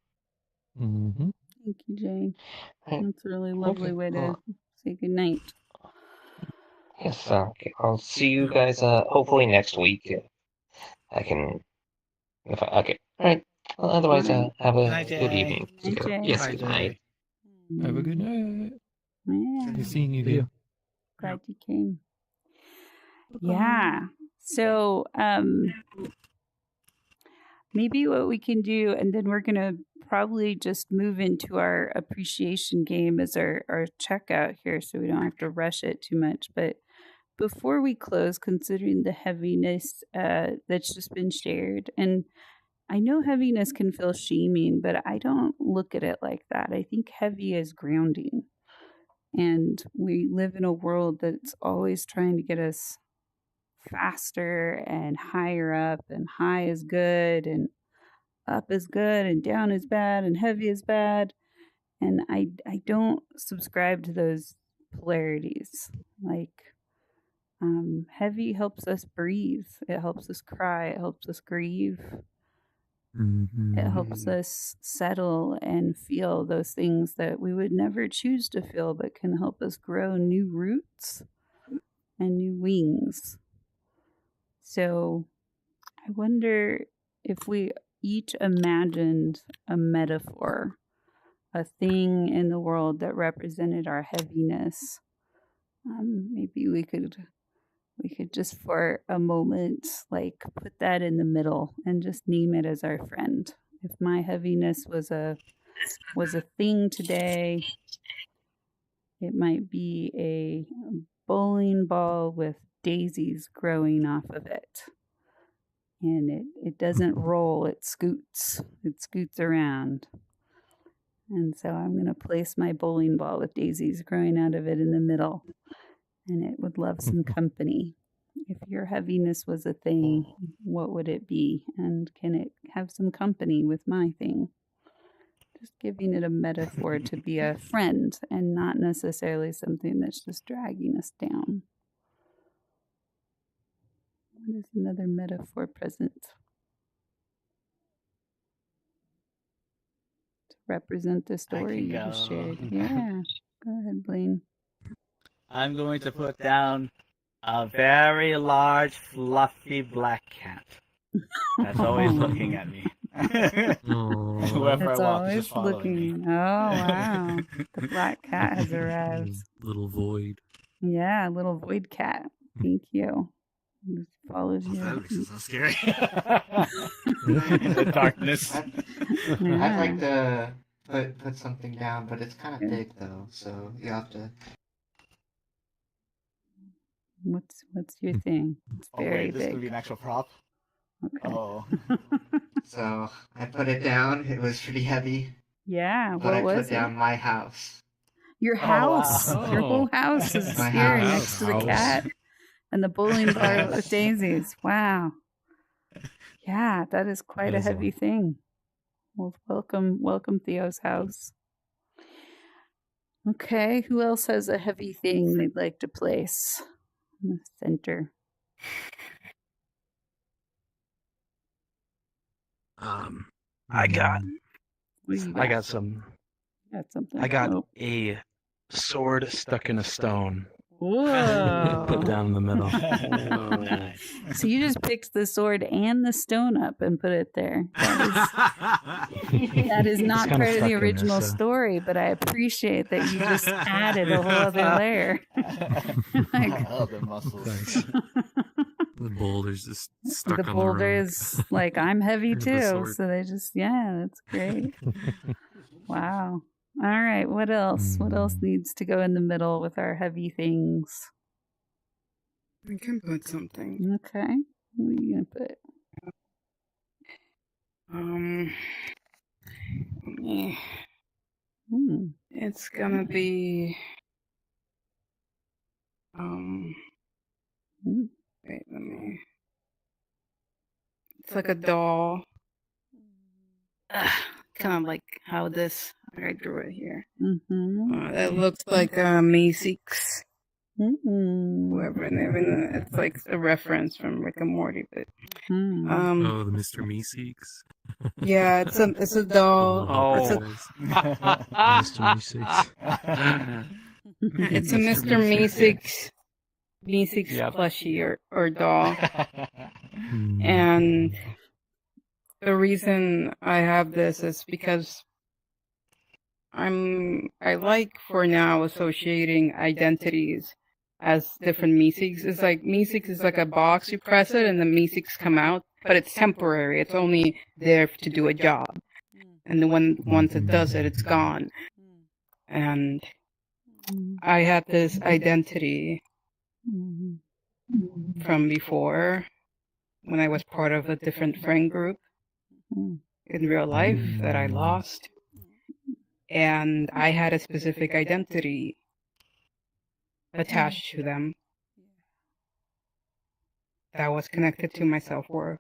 Thank you, Jay. That's a really lovely way to say good night. Yes, okay. I'll see you guys hopefully next week. I can, if I, okay. All right. Well, otherwise, have a good evening. Good night, Jay. Yes, good night. Have a good night. Yeah. Nice seeing you again. Glad you came. Yeah. So, maybe what we can do, and then we're going to probably just move into our appreciation game as our checkout here, so we don't have to rush it too much. But before we close, considering the heaviness that's just been shared, and I know heaviness can feel shaming, but I don't look at it like that. I think heavy is grounding. And we live in a world that's always trying to get us faster and higher up, and high is good and up is good and down is bad and heavy is bad. And I don't subscribe to those polarities. Like heavy helps us breathe. It helps us cry. It helps us grieve. It helps us settle and feel those things that we would never choose to feel, but can help us grow new roots and new wings. So I wonder if we each imagined a metaphor, a thing in the world that represented our heaviness. Maybe we could just for a moment like put that in the middle and just name it as our friend. If my heaviness was a thing today, it might be a bowling ball with daisies growing off of it. And it doesn't roll, it scoots. It scoots around. And so I'm going to place my bowling ball with daisies growing out of it in the middle. And it would love some company. If your heaviness was a thing, what would it be? And can it have some company with my thing? Just giving it a metaphor to be a friend and not necessarily something that's just dragging us down. What is another metaphor present? To represent the story you just shared. Yeah. Go ahead, Blaine. I'm going to put down a very large, fluffy black cat. That's always looking at me. Whoever It's I walk always is just following looking. me. Oh, wow. The black cat has arrived. Little void. Yeah, little void cat. Thank you. Just follows you. That makes it so scary. In the darkness. I'd like to put something down, but it's kind of big though, so you have to. What's your thing? It's very This is big. gonna be an actual prop. Okay. Oh. So I put it down. It was pretty heavy. Yeah, But I what put was it? down my house. Your house. wow. Your whole house is My here house. next to the cat and the bowling ball with daisies. Wow. Yeah, that is quite a heavy thing. Well, welcome Theo's house. Okay, who else has a heavy thing they'd like to place in the center? I got What do you I got some. got something. I got Oh. a sword stuck in a stone. Whoa. Put down in the middle. Nice. So you just picked the sword and the stone up and put it there. That is not kinda part of stuck the in there, original so- story, but I appreciate that you just added a whole other layer. Like, Oh, the muscles. Thanks. The boulder's just stuck the on boulder the rock. is like, I'm heavy The too. sword. So they just, yeah, that's great. Wow. All right. What else? What else needs to go in the middle with our heavy things? I can put something. Okay. What are you going to put? Yeah. It's gonna be wait, let me. It's like a doll. Kind of like how this I drew it here. It looks like Meeseeks. Whoever, and it's like a reference from Rick and Morty, but Oh, the Mr. Meeseeks. yeah, it's a doll. Oh. Mr. Meeseeks. It's a Mr. Meeseeks plushie or doll. And the reason I have this is because I like for now associating identities as different Meeseeks. It's like Meeseeks is like a box, you press it and the Meeseeks come out, but it's temporary. It's only there to do a job. And then once it does it, it's gone. And I had this identity from before when I was part of a different friend group in real life that I lost. And I had a specific identity attached to them that was connected to my self-worth.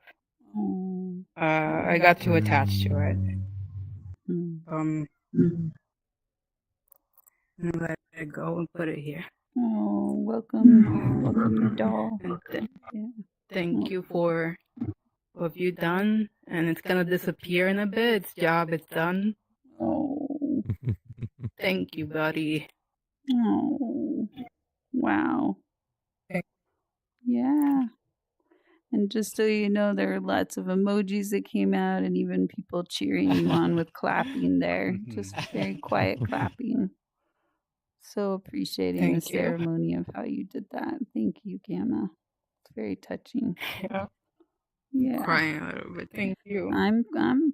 I got too attached to it. And let it go and put it here. Oh, welcome, doll. Thank you for what you've done, and it's gonna disappear in a bit. Its job is done. Oh. Thank you, buddy. Oh. Wow. Yeah. And just so you know, there are lots of emojis that came out and even people cheering you on with clapping there. Just very quiet clapping. So appreciating the Thank you. ceremony of how you did that. Thank you, Gamma. It's very touching. Yeah. Yeah. Crying a little bit. Thank you. I'm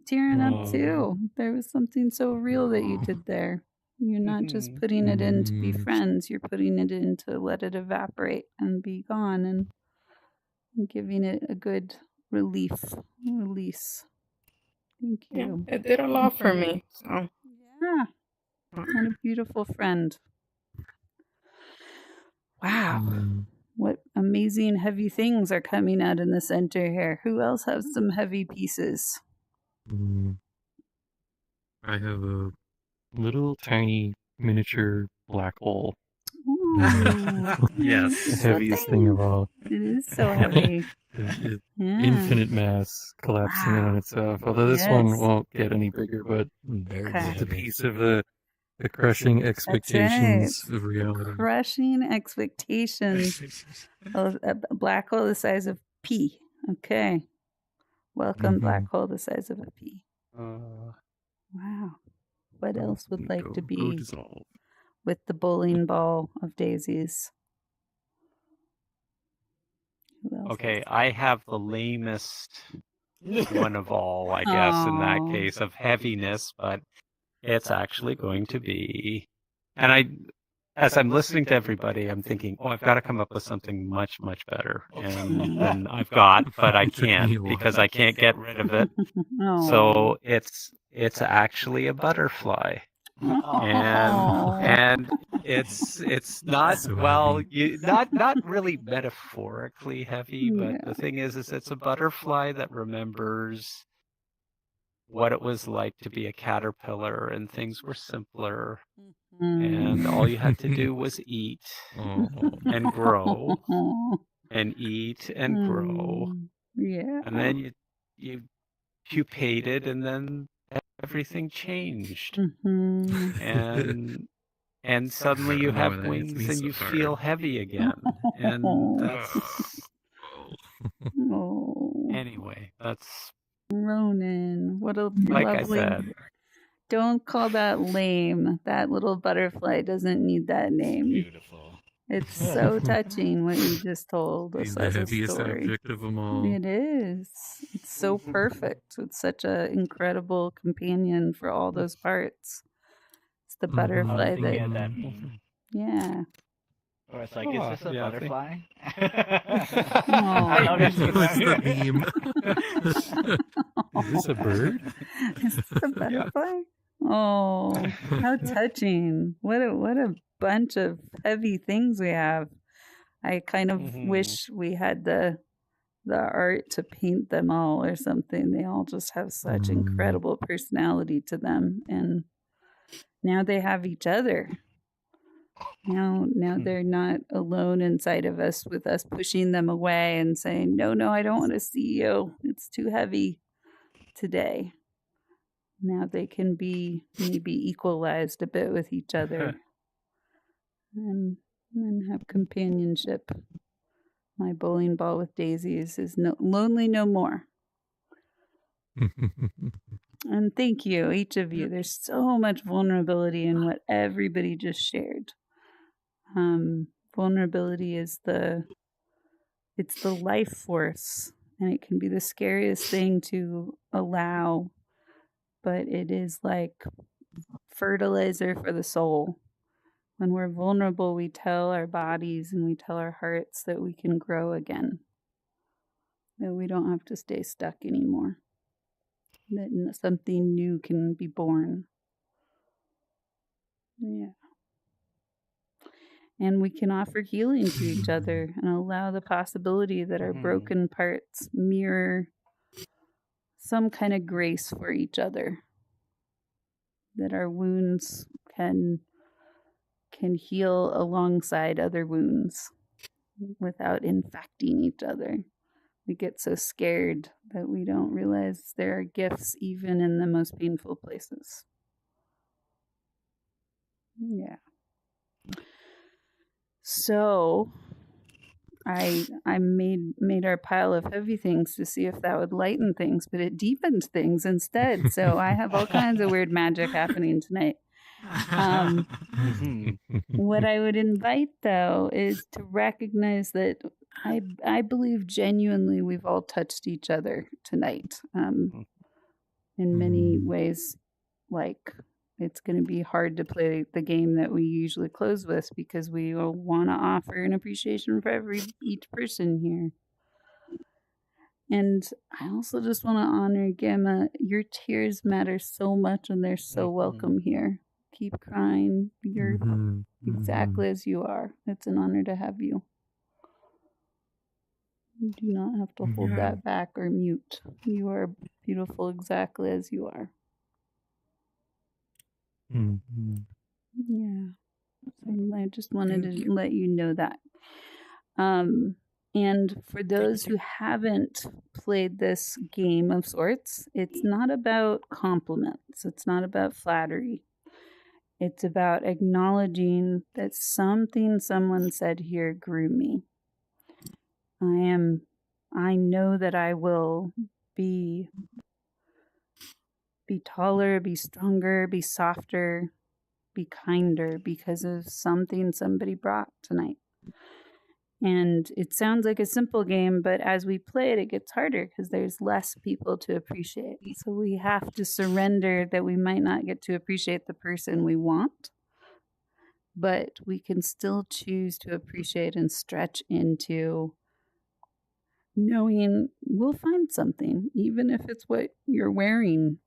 tearing up Aw. too. There was something so real that you did there. You're not just putting it in to be friends, you're putting it in to let it evaporate and be gone and giving it a good release. Thank Yeah, you. it did a lot for me. So Yeah. What a beautiful friend. Wow. What amazing heavy things are coming out in the center here. Who else has some heavy pieces? I have a little tiny miniature black hole. Ooh. Yes. The So heaviest thing of all. It is so heavy. Yeah. Infinite mass collapsing in on itself. Although this one Yes. won't get any bigger, but Very Okay. it's a heavy. piece of the crushing expectations of reality. Crushing expectations. A black hole the size of P. Okay. Welcome, black hole the size of a pea. Wow. What else would like to Go be dissolve. with the bowling ball of daisies? Who else? Okay, I have the lamest one of all, I guess, in that Aw. case of heaviness, but it's actually going to be. And as I'm listening to everybody, I'm thinking, oh, I've got to come up with something much, much better than I've got, but I can't because I can't get rid of it. Aw. So it's actually a butterfly. And it's not So well heavy. not really metaphorically heavy, but Yeah. the thing is it's a butterfly that remembers what it was like to be a caterpillar and things were simpler and all you had to do was eat and grow and eat and grow Yeah. and then you pupated and then everything changed and suddenly you Oh, have that hits wings me and so you hard. feel heavy again. And that's Oh, anyway, that's Ronan, what a like I lovely. said. Don't call that lame. That little butterfly doesn't need that name. Beautiful. It's so touching what you just told us He's the as a heaviest story. object of them all. It is. It's so perfect. It's such an incredible companion for all those parts. It's the I butterfly was thinking of that. that meme. Yeah. Or it's like, is this a yeah, butterfly? Aw. I know this What's the meme. Is this a bird? Is this a butterfly? Oh, how touching. What a bunch of heavy things we have. I kind of wish we had the art to paint them all or something. They all just have such incredible personality to them, and now they have each other. Now they're not alone inside of us with us pushing them away and saying, "No, I don't want to see you. It's too heavy today." Now they can be maybe equalized a bit with each other and have companionship. My bowling ball with daisies is lonely no more. And thank you, each of you. There's so much vulnerability in what everybody just shared. Vulnerability is it's the life force, and it can be the scariest thing to allow, but it is like fertilizer for the soul. When we're vulnerable, we tell our bodies and we tell our hearts that we can grow again, that we don't have to stay stuck anymore, that something new can be born. Yeah. And we can offer healing to each other and allow the possibility that our broken parts mirror some kind of grace for each other, that our wounds can heal alongside other wounds without infecting each other. We get so scared that we don't realize there are gifts even in the most painful places. Yeah. So, I made our pile of heavy things to see if that would lighten things, but it deepened things instead. So I have all kinds of weird magic happening tonight. What I would invite though is to recognize that I believe genuinely we've all touched each other tonight. In many ways, like it's going to be hard to play the game that we usually close with because we will want to offer an appreciation for each person here. And I also just want to honor Gamma. Your tears matter so much and they're so welcome here. Keep crying. You're exactly as you are. It's an honor to have you. You do not have to hold that back or mute. You are beautiful exactly as you are. Yeah. So I just wanted to let you know that. And for those who haven't played this game of sorts, it's not about compliments. It's not about flattery. It's about acknowledging that something someone said here grew me. I know that I will be taller, be stronger, be softer, be kinder because of something somebody brought tonight. And it sounds like a simple game, but as we play it, it gets harder because there's less people to appreciate. So we have to surrender that we might not get to appreciate the person we want, but we can still choose to appreciate and stretch into knowing we'll find something, even if it's what you're wearing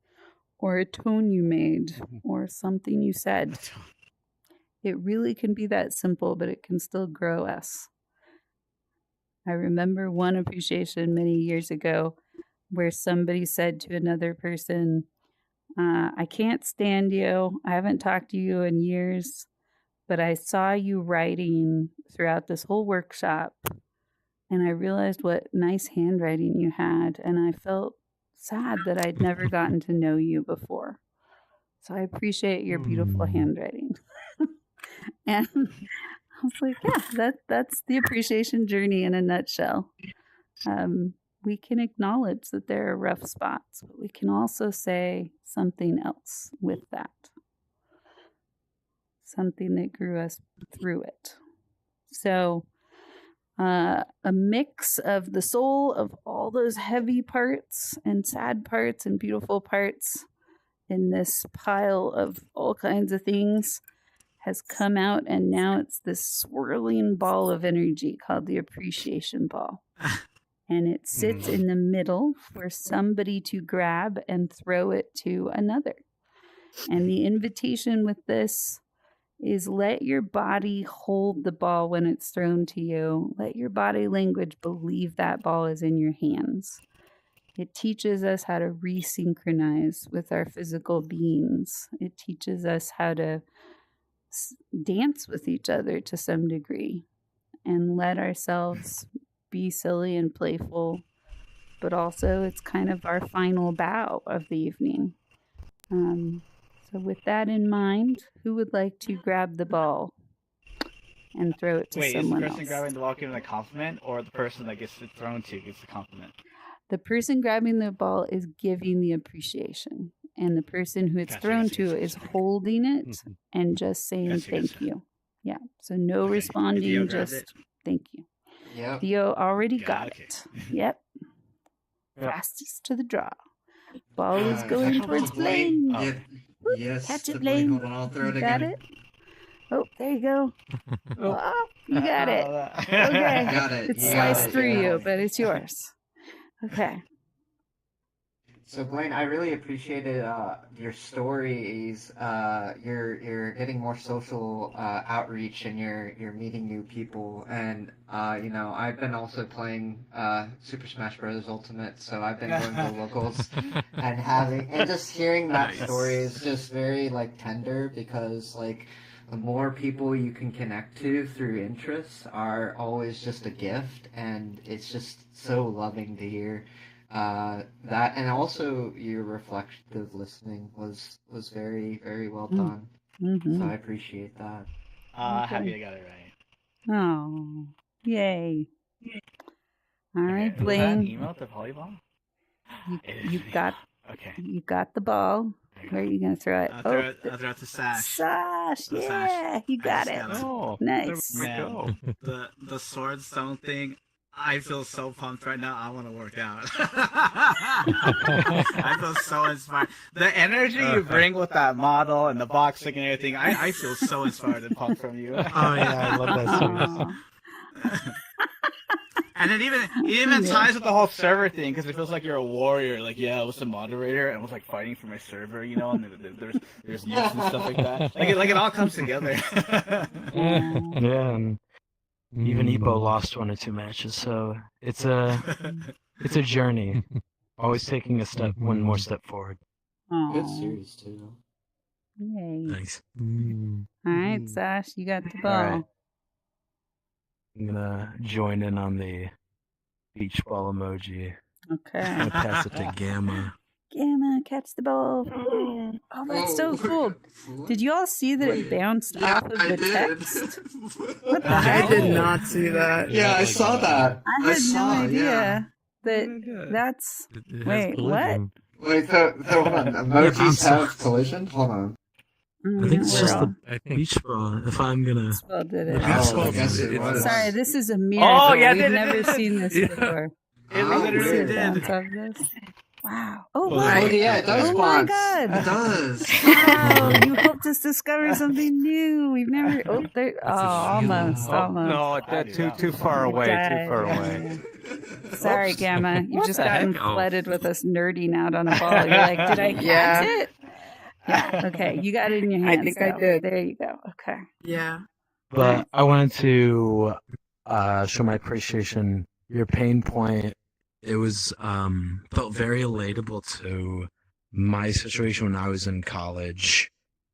or a tone you made or something you said. It really can be that simple, but it can still grow us. I remember one appreciation many years ago where somebody said to another person, I can't stand you. I haven't talked to you in years, but I saw you writing throughout this whole workshop, and I realized what nice handwriting you had, and I felt sad that I'd never gotten to know you before. So I appreciate your beautiful handwriting. And I was like, yeah, that's the appreciation journey in a nutshell. We can acknowledge that there are rough spots, but we can also say something else with that. Something that grew us through it. So a mix of the soul of all those heavy parts and sad parts and beautiful parts in this pile of all kinds of things has come out, and now it's this swirling ball of energy called the appreciation ball. And it sits in the middle for somebody to grab and throw it to another. And the invitation with this is let your body hold the ball when it's thrown to you. Let your body language believe that ball is in your hands. It teaches us how to resynchronize with our physical beings. It teaches us how to dance with each other to some degree and let ourselves be silly and playful, but also it's kind of our final bow of the evening. So with that in mind, who would like to grab the ball and throw it to someone else? Wait, is the person grabbing the ball giving a compliment, or the person that gets it thrown to gets the compliment? The person grabbing the ball is giving the appreciation, and the person who it's thrown to is holding it and just saying thank you. Yeah, so no responding, just thank you. Yep. Theo already got it. Yep. Fastest to the draw. Ball is going towards Blaine. Yes, catch it, the Blaine. Hold on, I'll throw it Got again. it? Oh, there you go. Oh, you got it. Okay. Got it. It sliced through you, but it's yours. Okay. So Blaine, I really appreciated your stories. You're getting more social outreach, and you're meeting new people. And I've been also playing Super Smash Bros. Ultimate, so I've been going to the locals and just hearing that story is just very tender, because the more people you can connect to through interests are always just a gift, and it's just so loving to hear. That, and also your reflective listening was very, very well done. So I appreciate that. Happy I got it right. Oh, yay. All right, Okay, was that an Blaine. email to volleyball? You got Okay. you got the ball. Where are you gonna throw it? I'll throw it to Sash. Sash, The yeah, Sash. you I got just it. gotta- Oh, Nice. there we Man, go. the sword stone thing. I feel so pumped right now. I want to work out. I feel so inspired. The energy you bring with that model and the boxing and everything. I feel so inspired and pumped from you. Oh yeah, I love that series. Aw. And it even ties with the whole server thing because it feels like you're a warrior. Like, yeah, I was the moderator and I was like fighting for my server, you know, and there's nukes and stuff like that. Like it all comes together. Yeah, and even Ipo lost 1 or 2 matches, so it's a journey. Always taking one more step forward. Good Aw. series too. Yay. Thanks. All right, Sash, you got the ball. All right. I'm gonna join in on the beach ball emoji. Okay. I'm gonna pass it to Gamma. Gamma, catch the ball. Oh, that's so cool. Did you all see that it bounced off of the text? What the I heck? did not see that. Yeah, I saw that. I had no idea Yeah. that that's... It has Wait, collision. Wait, so hold on. Emojis have collision? Hold on. I think it's just the I think beach ball. If I'm gonna, Spell did it. Oh, I guess it was. Sorry, this is a miracle. Oh, yeah, We've it never did. seen this Yeah. before. It Oh, literally weird. did. Bounce off this. Wow. Oh, Well, wow. Oh, yeah, it does Oh my bounce. God. It does. Wow, you helped us discover something new. We've never. Oh, there. Oh, almost. Oh, Almost. no, too far away. Died, Too far yeah, away. yeah. Sorry, Gamma. You've What just the gotten heck? Oh. flooded with us nerding out on a ball. You're like, did I catch Yeah. it? Yeah. Okay. You got it in your I hands. think I though. did. There you go. Okay. Yeah. but I wanted to show my appreciation. Your pain point. It was felt very relatable to my situation when I was in college.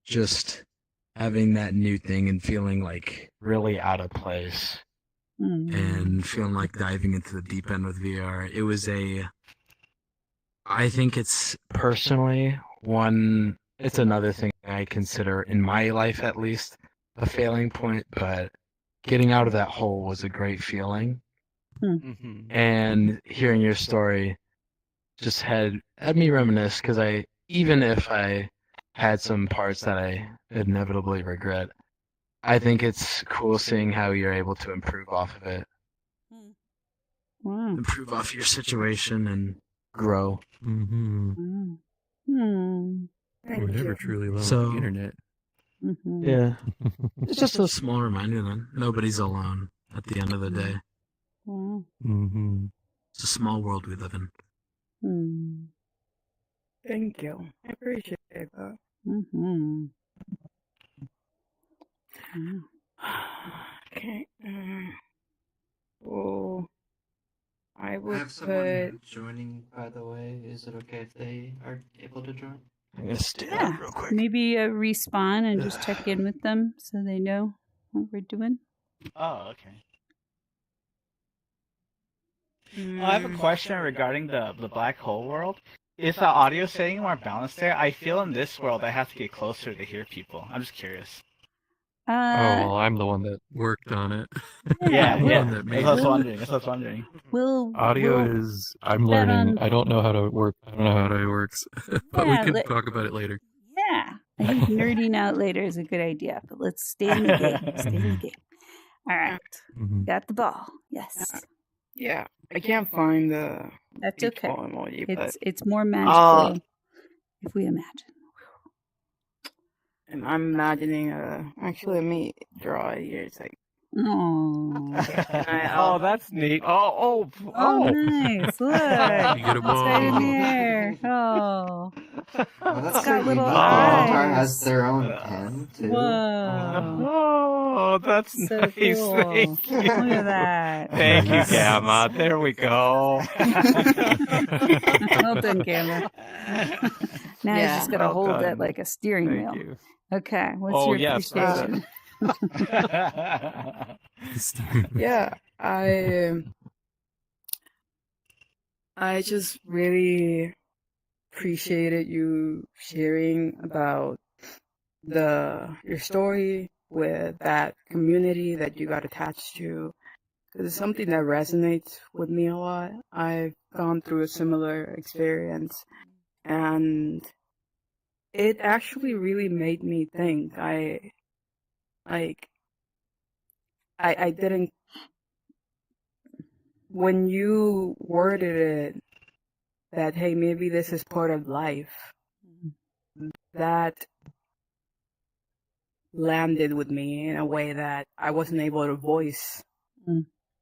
Just having that new thing and feeling like really out of place. And feeling like diving into the deep end with VR. It was I think it's personally it's another thing I consider in my life at least a failing point, but getting out of that hole was a great feeling. Mhm. And hearing your story just had me reminisce because even if I had some parts that I inevitably regret, I think it's cool seeing how you're able to improve off of it, Wow. improve off your situation and grow. Mm-hmm. Wow. We're never truly alone So- on the internet. Mm-hmm. Yeah. It's just a small reminder that nobody's alone at the end of the day. Wow. Mm-hmm. It's a small world we live in. Hmm. Thank you. I appreciate that. Mm-hmm. Okay. Well, I I would have put. someone joining, by the way. Is it okay if they are able to join? I'm gonna stand Yeah. up real quick. Maybe respawn and just check in with them so they know what we're doing. Oh, okay. I have a question regarding the black hole world. Is the audio setting more balanced there? I feel in this world I have to get closer to hear people. I'm just curious. Oh, well, I'm the one that worked on it. Yeah, I'm the yeah. one that made That's what I was it. wondering. That's what I was wondering. Audio we'll is. I'm bet learning. on- I don't know how to work. I don't know how it works, but we Yeah, can let- talk about it later. Yeah, I think nerding out later is a good idea, but let's stay in the game. Stay in the game. All right, Mm-hmm. got the ball. Yes, Yeah, I can't find the that's beach okay. ball emoji, but It's more magical if we imagine. and I'm imagining actually let me draw it here. It's like Oh, Oh, that's neat. Oh, nice! Look, You get a it's right in ball. there. Oh, Oh, that's It's got pretty little neat. eyes. Avatar has their own pen, too. whoa! Oh, that's So nice. cool. Thank you. Look at that. Thank you, Gamma. There we go. Well done, Gamma. Now you Yeah, just gotta well hold done. that like a steering Thank wheel. you. Okay, what's Oh, your yes. appreciation? yeah, I just really appreciated you sharing about your story with that community that you got attached to, It's something that resonates with me a lot. I've gone through a similar experience, and it actually really made me think. I didn't, when you worded it that, hey, maybe this is part of life, that landed with me in a way that I wasn't able to voice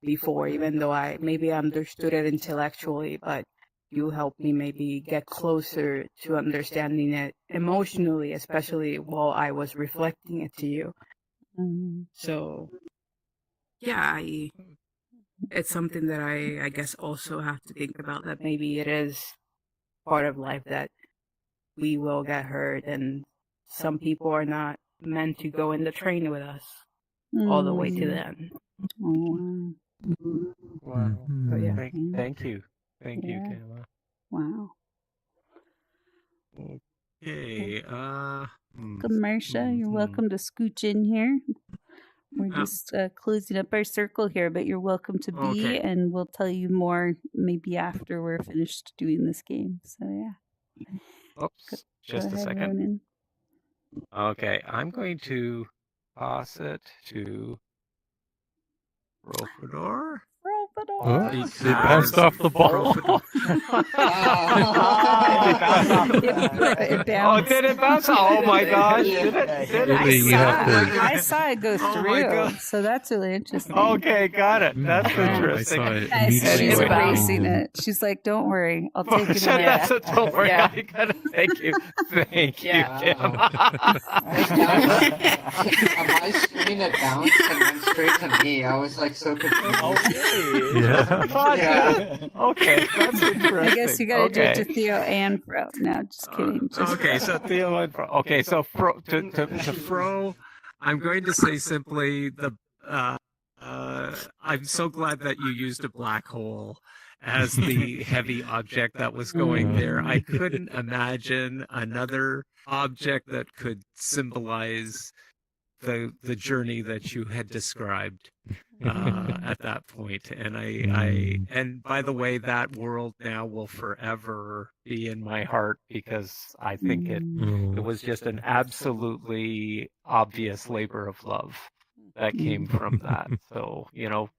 before, even though I maybe understood it intellectually, but you helped me maybe get closer to understanding it emotionally, especially while I was reflecting it to you. So, yeah, it's something that I guess also have to think about, that maybe it is part of life that we will get hurt, and some people are not meant to go in the train with us all the way to the end. Oh, Wow. But yeah. Thank you. Thank you, Yeah. Kayla. wow. Okay. Welcome, Marcia. You're welcome to scooch in here. We're just closing up our circle here, but you're welcome to be, Okay. and we'll tell you more maybe after we're finished doing this game. So, yeah. Oops. Just a Go ahead, second. Ronan. Okay. I'm going to toss it to Profador. Oh, they bounced off the ball. It bounced. Oh, did it bounce? Oh my gosh! Did it? Really, you have to. I saw it go Oh my through, God. so that's really interesting. Okay, got it. That's I interesting. saw it Yes, immediately. she's Anyway. erasing it. She's like, "Don't worry, I'll take it away." That's a don't worry. Yeah. I got it. Thank you. Thank you, Kim. On my screen, it bounced and went straight to me. I was like so confused. Okay. Yeah. Yeah. Okay, that's interesting. I guess you got to do it to Okay. Theo and Fro. No, just kidding. Just Okay, Fro. so Theo and Fro. Okay, so to Fro, I'm going to say simply I'm so glad that you used a black hole as the heavy object that was going there. I couldn't imagine another object that could symbolize the journey that you had described at that point. And and by the way, that world now will forever be in my heart, because I think it was just an absolutely obvious labor of love that came from that. So,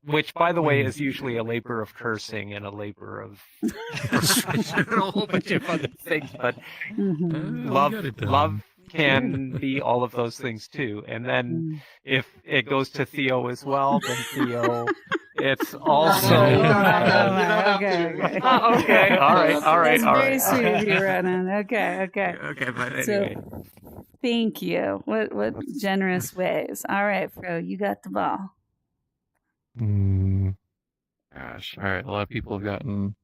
which, by the way, is usually a labor of cursing and a labor of frustration and a whole bunch of other things. But love can be all of those things too. And then if it goes to Theo as well, then Theo, it's also. Okay. Okay. All right. That's very sweet of you, Ronan. Okay. Okay, but anyway. So, thank you. What generous ways. All right, Fro, you got the ball. Gosh, all right. A lot of people have gotten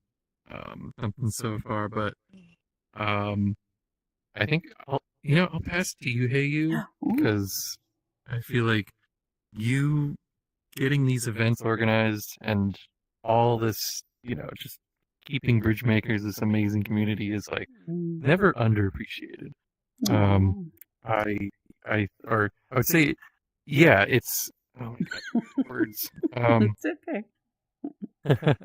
something so far, but I think I'll pass to you, Hey You, because I feel like you getting these events organized and all this, just keeping Bridgemakers, this amazing community, is like never underappreciated. I would say, yeah, it's, oh my God, words. It's okay.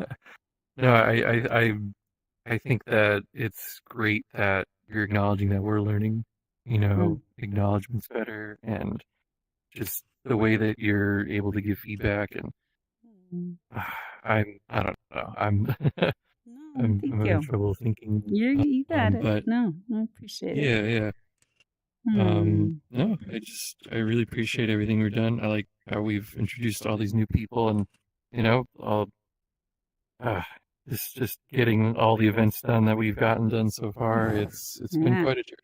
No, I think that it's great that you're acknowledging that we're learning, acknowledgement's better, and just the way that you're able to give feedback. And I don't know. I'm Thank having you. trouble thinking. You got it. But No, I appreciate it. yeah. No, I really appreciate everything we've done. I like how we've introduced all these new people, and all just getting all the events done that we've gotten done so far. It's been quite a journey.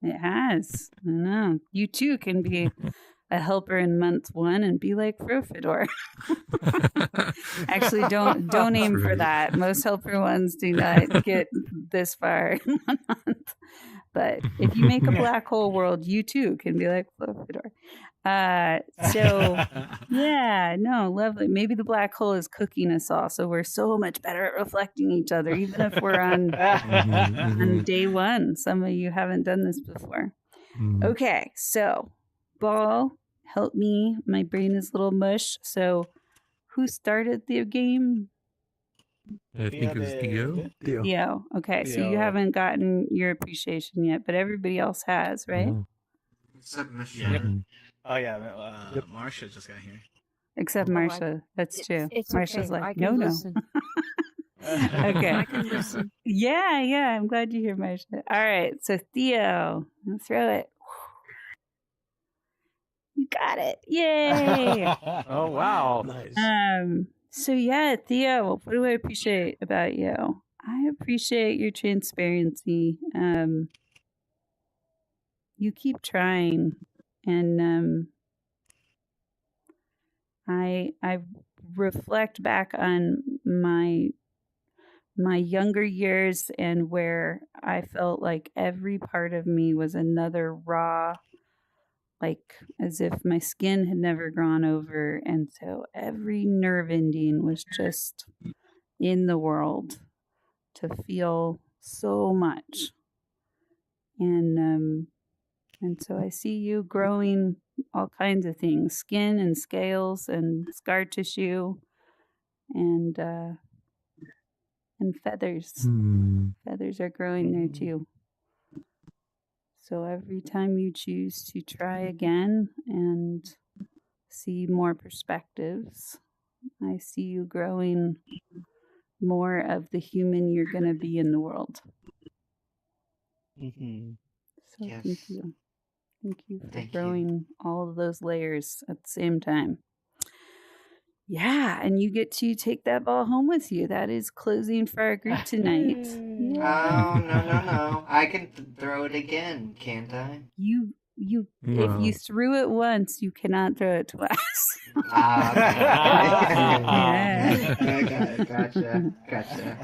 It has. I know. You too can be a helper in month 1 and be like Profador. Actually, don't aim for that. Most helper ones do not get this far in 1 month. But if you make a black hole world, you too can be like Profador. So yeah, no, lovely. Maybe the black hole is cooking us all, so we're so much better at reflecting each other, even if we're on day 1. Some of you haven't done this before. Okay, so Ball, help me. My brain is a little mush. So who started the game? I think it was Dio. Theo. Okay, so you haven't gotten your appreciation yet, but everybody else has, right? Oh. Except Michelle. Yeah. Mhm. Oh yeah, Marsha just got here. Except Oh, Marsha. That's true. It's Marsha's okay. I like, can no. listen. Okay. I can listen. Yeah, I'm glad you hear Marsha. All right, so Theo, throw it. You got it. Yay. Oh wow. Nice. So yeah, Theo, what do I appreciate about you? I appreciate your transparency. You keep trying, and I reflect back on my younger years and where I felt like every part of me was another raw, like as if my skin had never gone over, and so every nerve ending was just in the world to feel so much. And so I see you growing all kinds of things, skin and scales and scar tissue and feathers. Feathers are growing there too. So every time you choose to try again and see more perspectives, I see you growing more of the human you're going to be in the world. So Yes. thank you. Thank you for Thank you. growing all of those layers at the same time. Yeah, and you get to take that ball home with you. That is closing for our group tonight. Oh, no. I can throw it again, can't I? You if you threw it once, you cannot throw it twice. Yeah. Gotcha.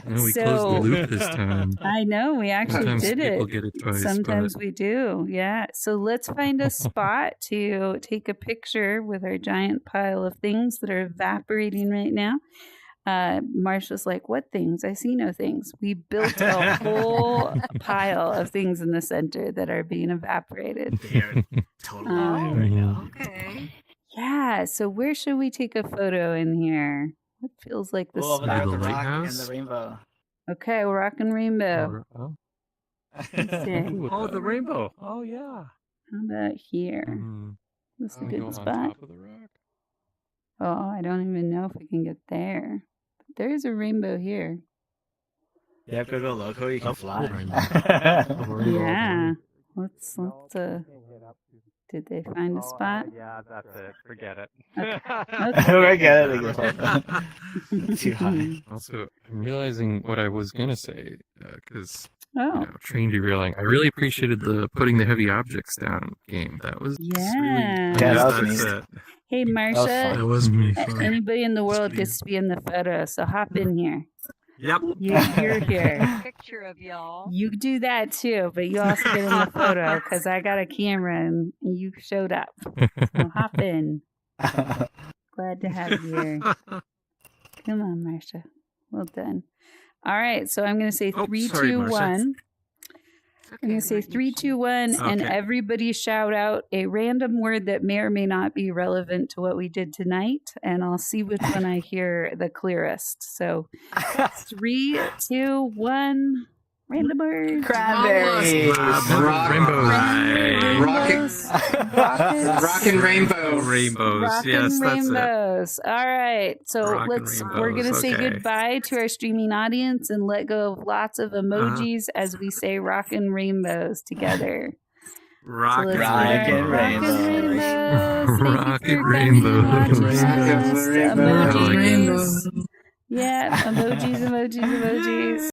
No, we So- closed the loop this time. I know, we actually Sometimes did people it. get it twice, Sometimes but we do, yeah. So let's find a spot to take a picture with our giant pile of things that are evaporating right now. Marsha's like, what things? I see no things. We built a whole pile of things in the center that are being evaporated. They are totally Um, right now. Okay. Yeah, so where should we take a photo in here? What feels like the Well, over there spot? with The the rock and lighthouse? the rainbow. Okay, Rockin' Rainbow. Oh. Okay. Oh, the rainbow. Oh yeah. How about here? Mhm. This is a Go good on spot. top of the rock. Oh, I don't even know if we can get there. But there's a rainbow here. You have to go loco, you can Oh, fly. Yeah. Let's did they find a spot? Yeah, that's it. Forget it. We're good again. Too high. Also, I'm realizing what I was gonna say because Oh. train derailing. I really appreciated the putting the heavy objects down game. That was Yeah. really. Yeah, that was that's neat. it. Hey was Marsha, That was pretty fun. anybody in the world Sweet. gets to be in the photo, so hop in here. Yep. You're here. Picture of y'all. You do that too, but you also get in the photo because I got a camera and you showed up. So hop in. Glad to have you here. Come on, Marsha. Well done. All right, so I'm going to say Oh, 3, sorry, 2, Marsha. 1. I'm going to say 3, 2, 1, and Okay. everybody shout out a random word that may or may not be relevant to what we did tonight, and I'll see which one I hear the clearest. So 3, 2, 1. Random word. Cranberry. Rainbow. Rockin' rainbows. Rainbows. Rockin' Yes, that's it. rainbows. All right. So Rockin' we're gonna rainbows, say okay. goodbye to our streaming audience and let go of lots of emojis as we say rockin' rainbows together. Rockin' Rockin' rainbows. Rockin' Rockin' rainbows. Thank you for rainbows. coming and watching Rockin' us. rainbows. Emojis. Yeah, emojis.